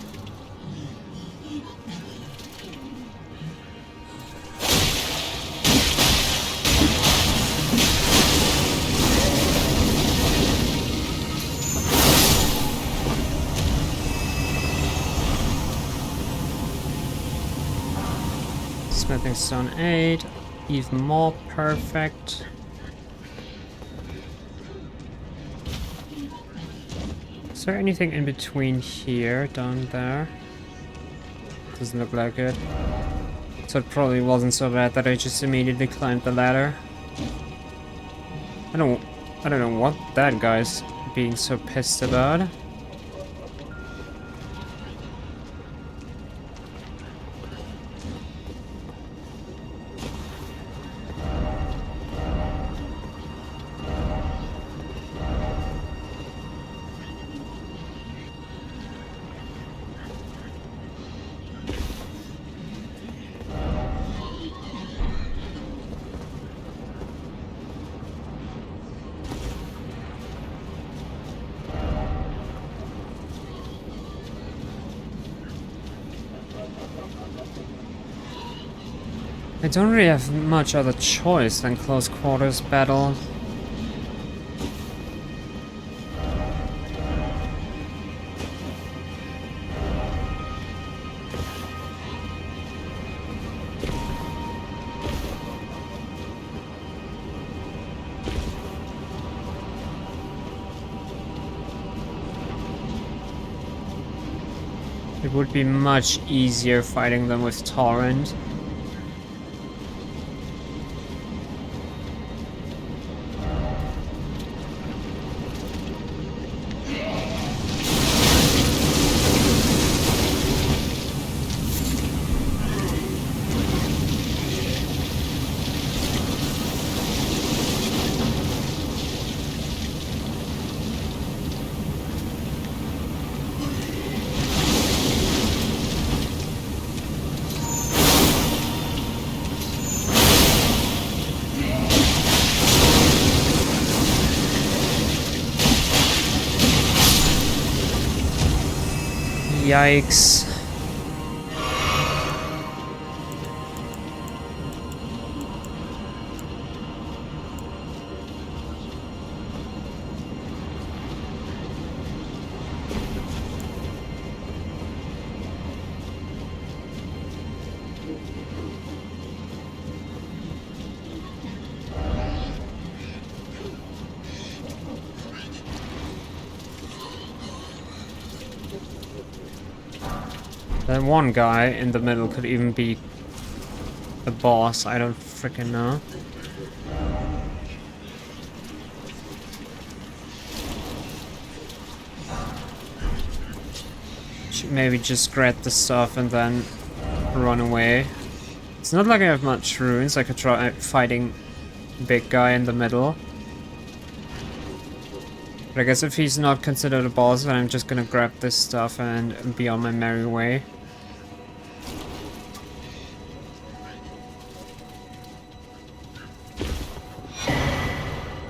Smithing Stone 8, even more perfect. Is there anything in between here, down there? Doesn't look like it. So it probably wasn't so bad that I just immediately climbed the ladder. I don't know what that guy's being so pissed about. I don't really have much other choice than close quarters battle. It would be much easier fighting them with Torrent. Yikes. That one guy in the middle could even be the boss, I don't freaking know. Should maybe just grab the stuff and then run away. It's not like I have much runes, I could try fighting big guy in the middle. But I guess if he's not considered a boss, then I'm just gonna grab this stuff and be on my merry way.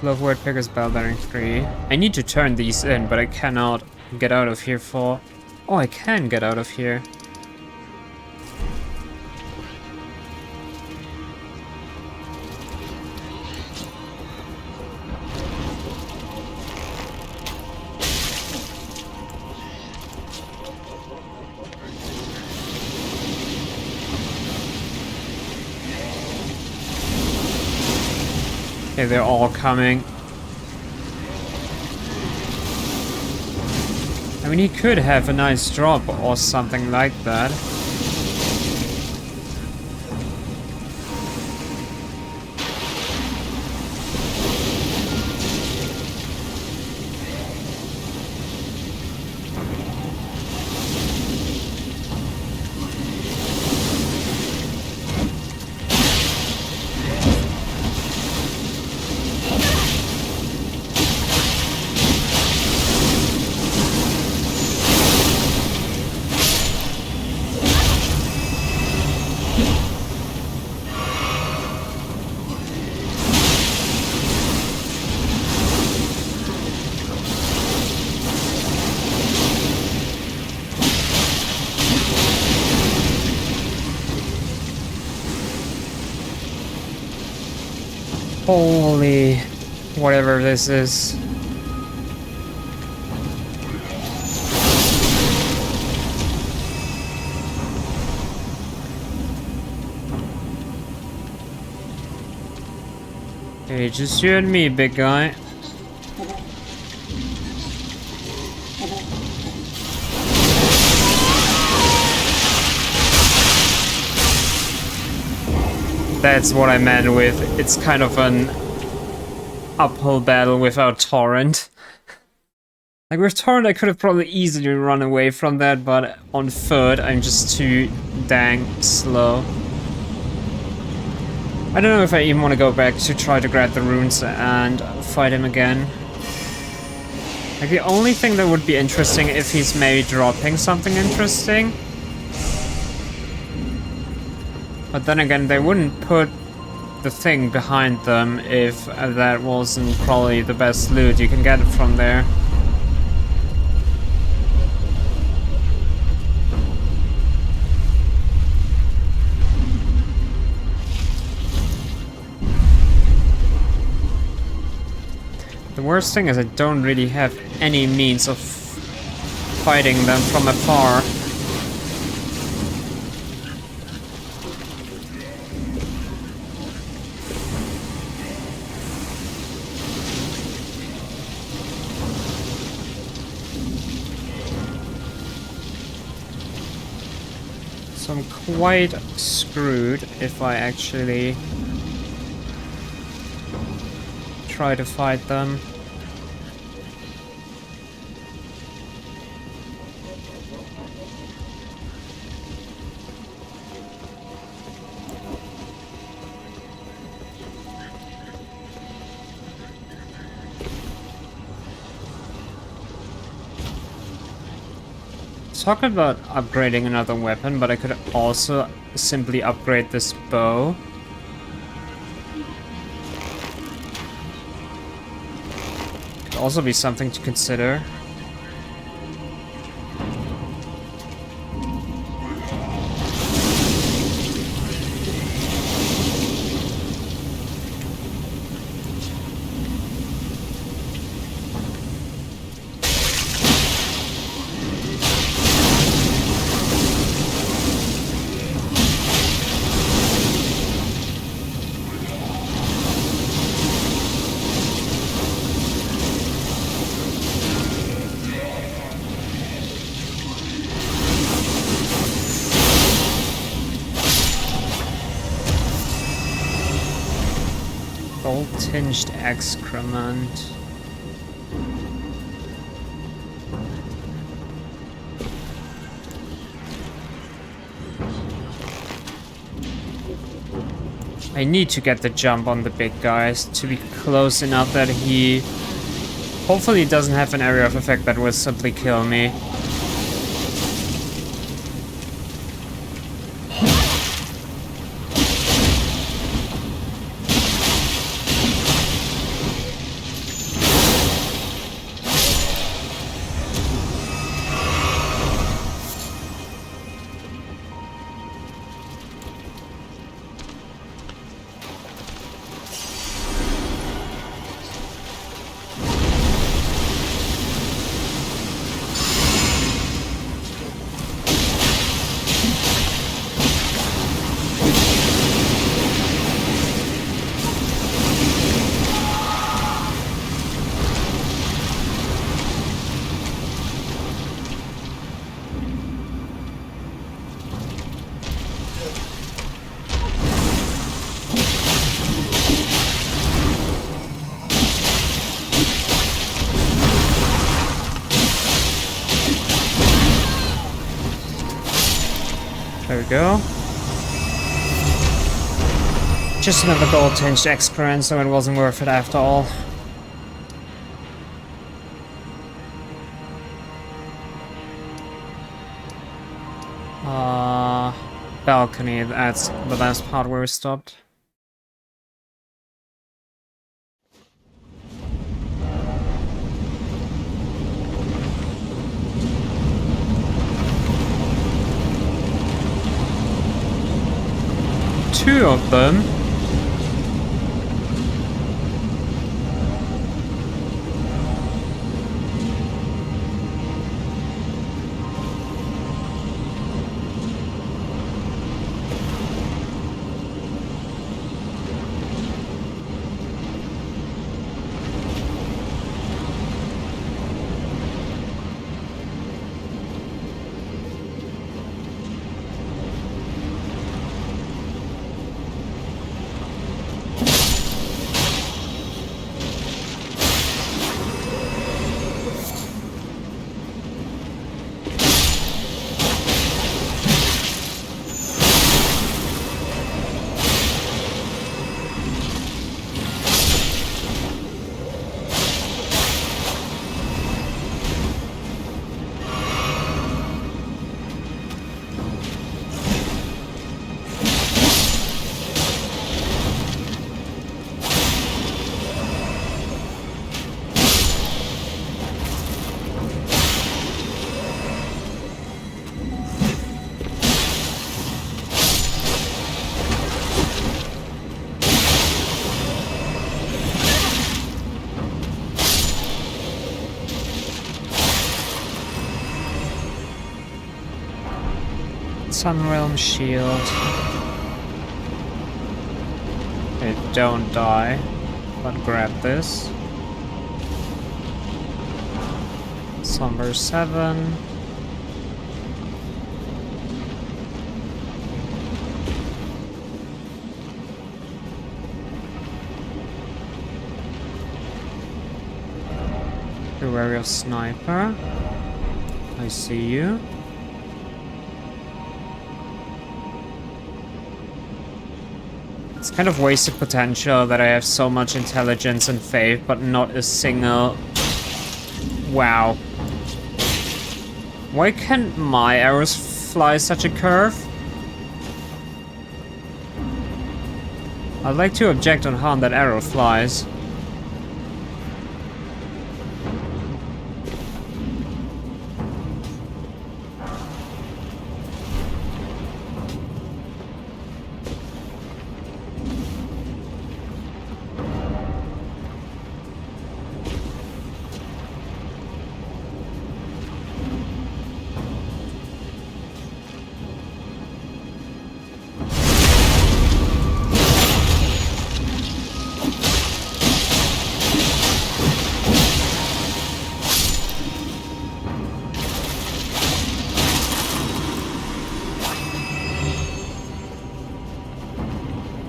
Love Wordpicker's Bell Bearing 3. I need to turn these in, but I cannot get out of here for... Oh, I can get out of here. Okay, they're all coming. I mean, he could have a nice drop or something like that. Holy, whatever this is. Okay, just you and me, big guy. That's what I meant with, it's kind of an uphill battle without Torrent. Like with Torrent I could have probably easily run away from that, but on foot I'm just too dang slow. I don't know if I even want to go back to try to grab the runes and fight him again. Like the only thing that would be interesting if he's maybe dropping something interesting. But then again, they wouldn't put the thing behind them if that wasn't probably the best loot you can get from there. The worst thing is I don't really have any means of fighting them from afar. So I'm quite screwed if I actually try to fight them. Talk about upgrading another weapon, but I could also simply upgrade this bow. Could also be something to consider. Gold-tinged excrement. I need to get the jump on the big guys to be close enough that he hopefully doesn't have an area of effect that will simply kill me. There we go. Just another gold-tinged excrement, so it wasn't worth it after all. Balcony, that's the last part where we stopped. Two of them. Sunrealm shield. Okay, don't die, but grab this. Slumber 7. wary of sniper. I see you. It's kind of wasted potential that I have so much intelligence and faith, but not a single... Wow. Why can't my arrows fly such a curve? I'd like to object on how that arrow flies.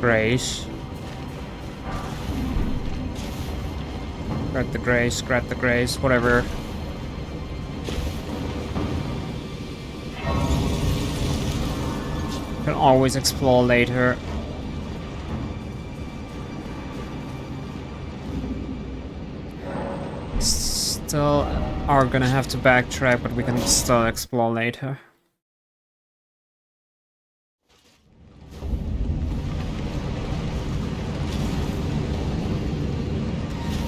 Grace. Grab the grace, grab the grace, whatever. Can always explore later. Still are gonna have to backtrack, but we can still explore later.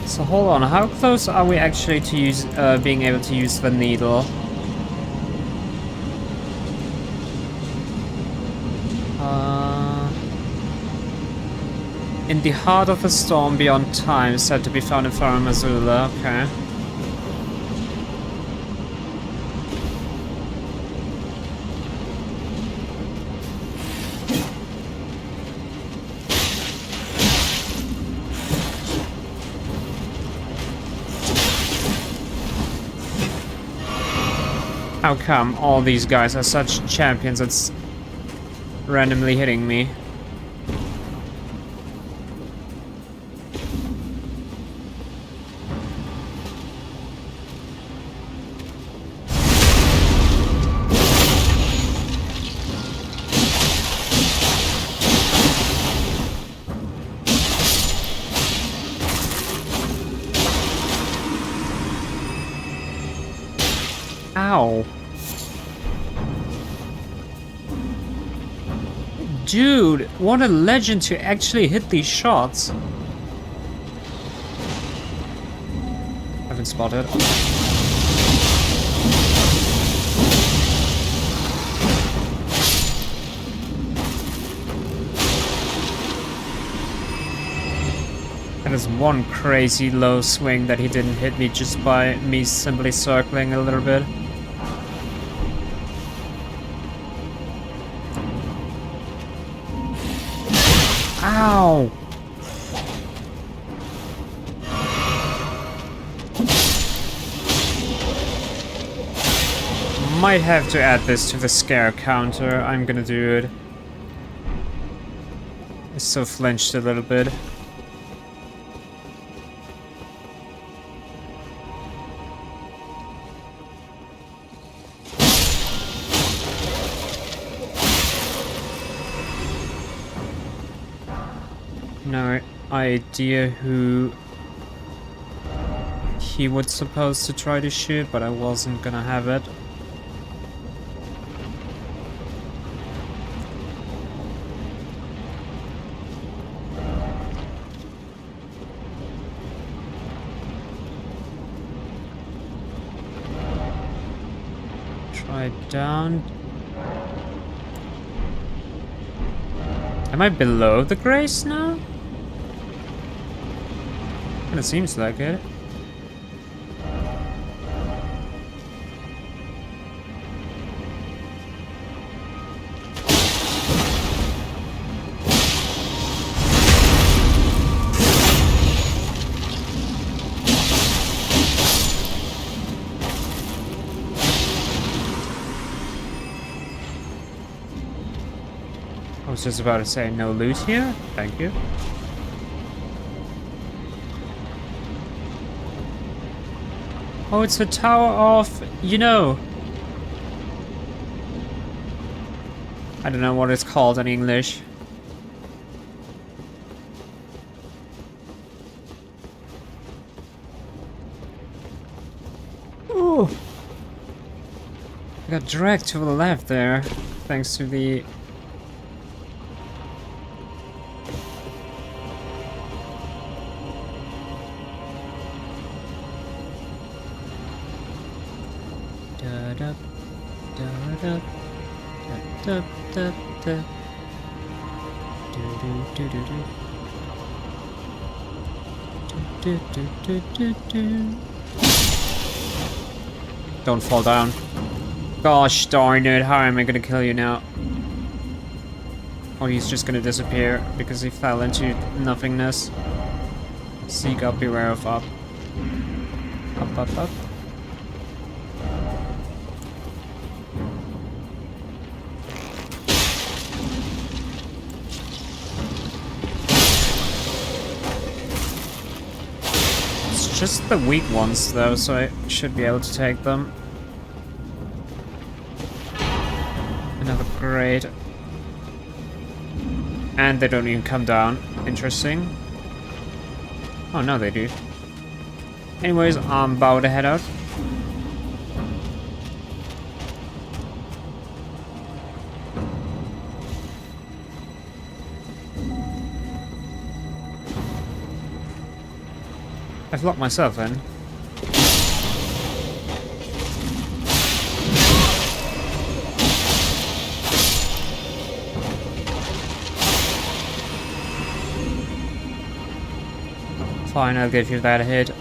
So hold on, how close are we actually to use being able to use the needle? In the heart of a storm beyond time, said to be found in Farum Azula. Okay. How come all these guys are such champions? It's randomly hitting me. Ow. Dude, what a legend to actually hit these shots. Haven't spotted. That is one crazy low swing that he didn't hit me just by me simply circling a little bit. Ow! Might have to add this to the scare counter. I'm gonna do it. I still flinched a little bit. No idea who he was supposed to try to shoot, but I wasn't gonna have it. Try down. Am I below the grace now? Kinda seems like it. I was just about to say no loot here. Thank you. Oh, it's a tower of, you know. I don't know what it's called in English. Ooh. I got dragged to the left there, thanks to the... Da-da, da-da, da-da, da-da. Do-do-do-do-do. Do-do-do-do-do-do. Don't fall down. Gosh darn it, how am I gonna kill you now? Or he's just gonna disappear because he fell into nothingness. Seek up, beware of up. Up, up, up. It's just the weak ones though, so I should be able to take them. Another grade. And they don't even come down. Interesting. Oh, no, they do. Anyways, I'm about to head out. I've locked myself in. Fine, I'll give you that hit.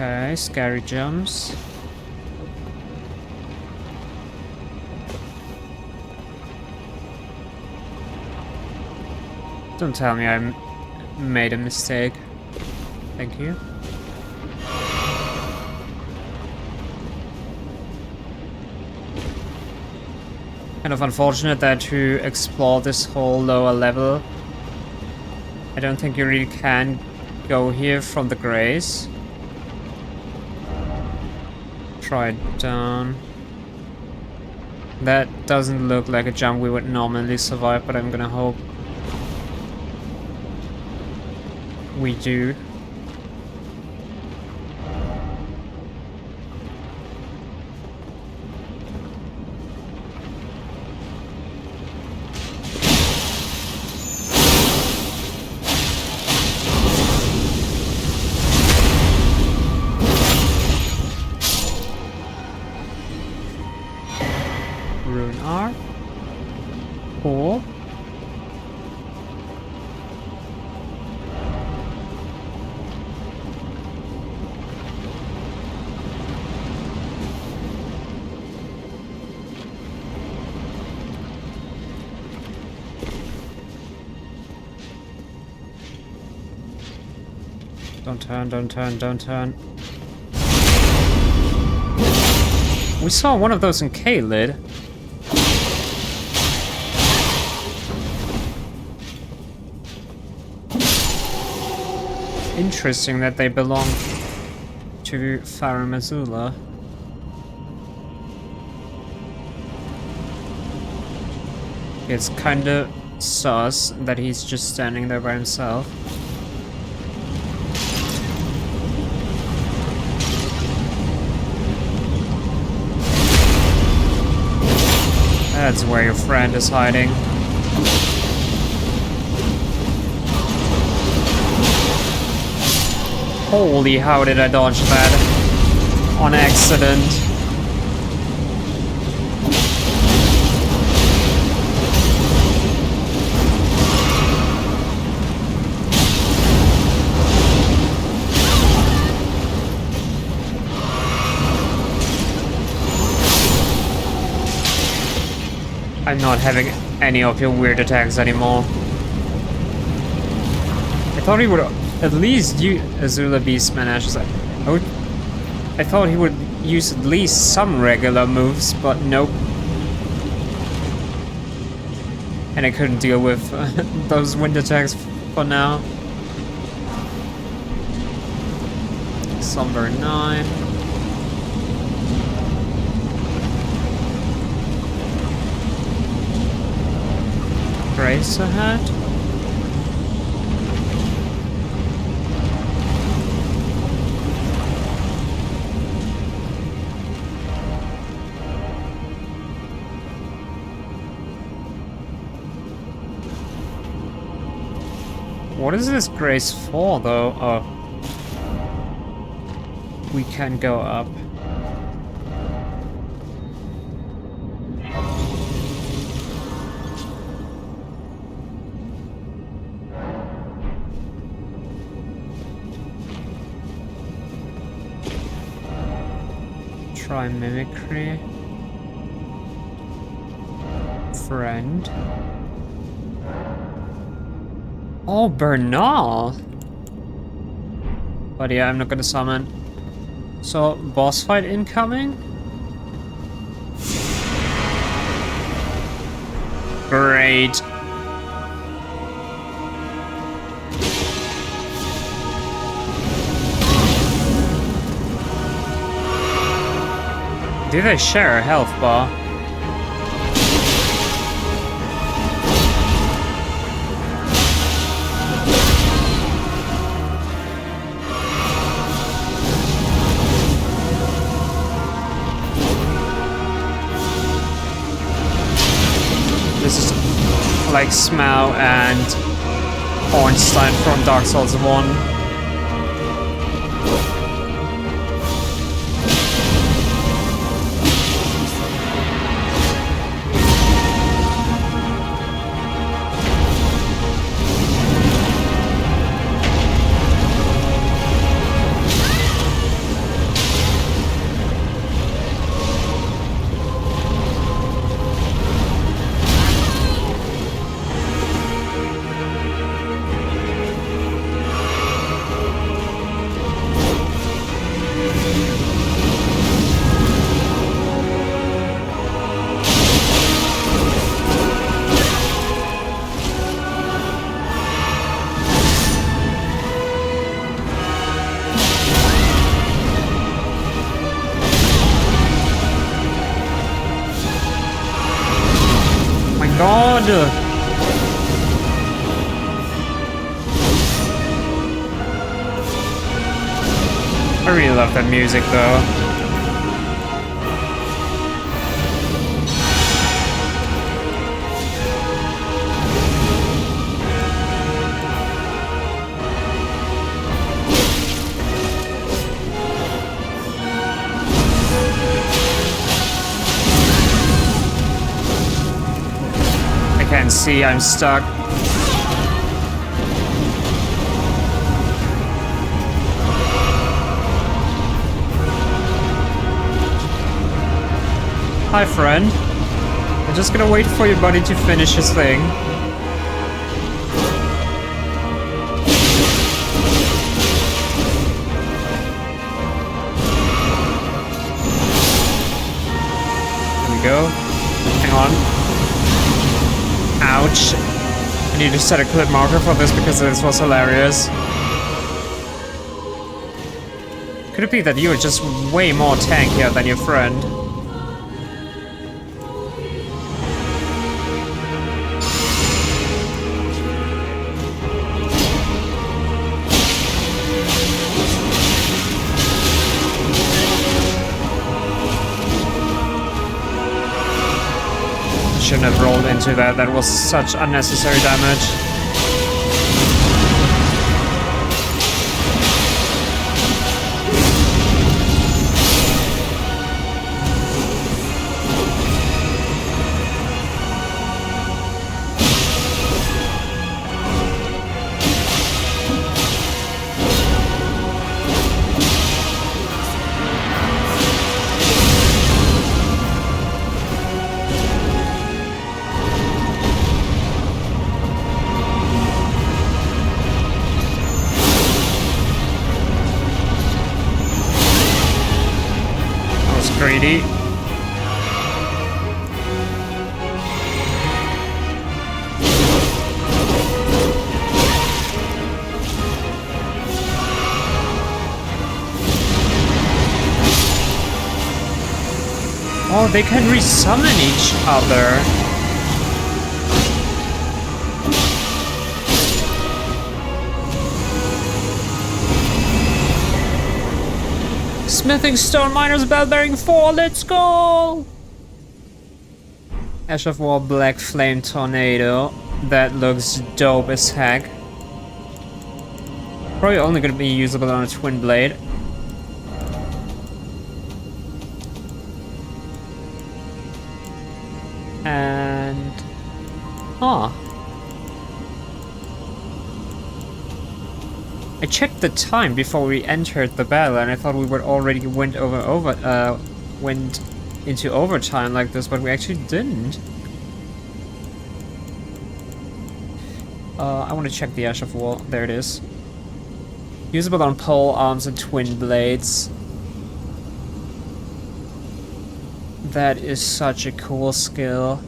Okay, scary jumps. Don't tell me I made a mistake. Thank you. Kind of unfortunate that to explore this whole lower level, I don't think you really can go here from the grace. Try it down. That doesn't look like a jump we would normally survive, but I'm gonna hope we do. Rune R. Cool. Don't turn, don't turn, don't turn. We saw one of those in K-Lid. Interesting that they belong to Farum Azula. It's kinda sus that he's just standing there by himself. That's where your friend is hiding. Holy, how did I dodge that? On accident. I'm not having any of your weird attacks anymore. I thought he would at least use Azula Beastman Ashes. I would I thought he would use at least some regular moves, but nope. And I couldn't deal with those wind attacks for now. Somber 9. Grace ahead. What is this grace for, though? Oh. We can go up. Try mimicry. Friend. Oh, Bernal! But yeah, I'm not gonna summon. So, boss fight incoming? Great. Do they share a health bar? This is like Smaug and Ornstein from Dark Souls 1. God! I really love that music though. Can't see, I'm stuck. Hi, friend. I'm just gonna wait for your buddy to finish his thing. There we go. Hang on. Ouch. I need to set a clip marker for this because this was hilarious. Could it be that you are just way more tankier than your friend? Shouldn't have rolled into that. That was such unnecessary damage. was greedy. Oh, they can resummon each other. Smithing Stone Miners Bell Bearing 4, let's go! Ash of War Black Flame Tornado. That looks dope as heck. Probably only gonna be usable on a twin blade. And... huh. I checked the time before we entered the battle, and I thought we would already went into overtime like this, but we actually didn't. I want to check the Ash of War. There it is. Usable on pole arms and twin blades. That is such a cool skill.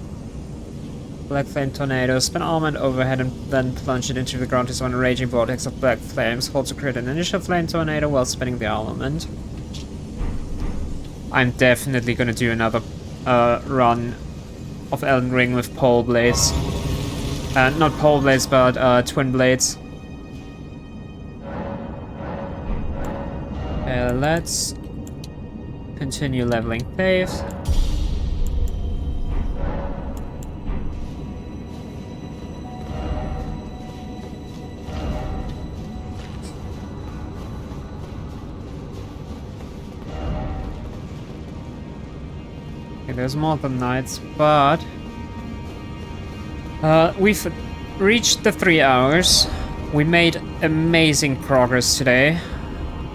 Black Flame Tornado. Spin armament overhead and then plunge it into the ground to summon a raging vortex of black flames. Hold to create an initial flame tornado while spinning the armament. I'm definitely gonna do another run of Elden Ring with pole blades. Not pole blades, but twin blades. Let's continue leveling Faith. Okay, there's more than knights, but we've reached the 3 hours. We made amazing progress today,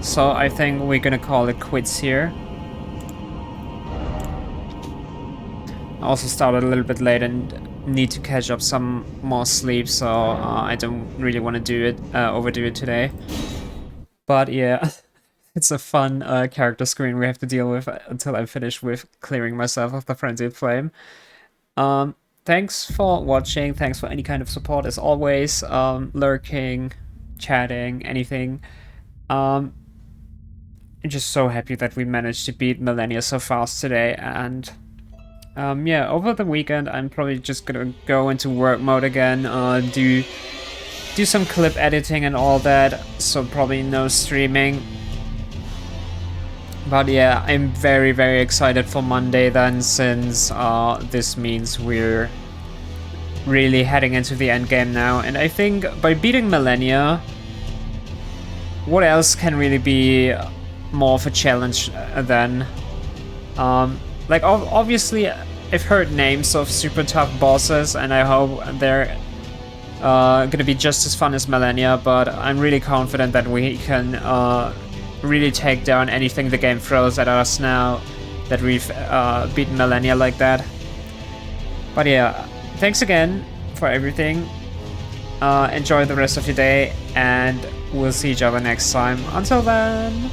so I think we're gonna call it quits here. I also started a little bit late and need to catch up some more sleep, so I don't really want to do it, overdo it today. But yeah, it's a fun character screen we have to deal with until I finish with clearing myself of the Frenzied Flame. Thanks for watching, thanks for any kind of support as always, lurking, chatting, anything. I'm just so happy that we managed to beat Malenia so fast today, and yeah, over the weekend I'm probably just gonna go into work mode again, do some clip editing and all that, so probably no streaming. But yeah, I'm very, very excited for Monday then, since this means we're really heading into the end game now. And I think by beating Malenia, what else can really be more of a challenge than... like, obviously, I've heard names of super tough bosses, and I hope they're gonna be just as fun as Malenia, but I'm really confident that we can really take down anything the game throws at us now that we've beaten Malenia like that. But yeah, thanks again for everything. Enjoy the rest of your day, and we'll see each other next time. Until then...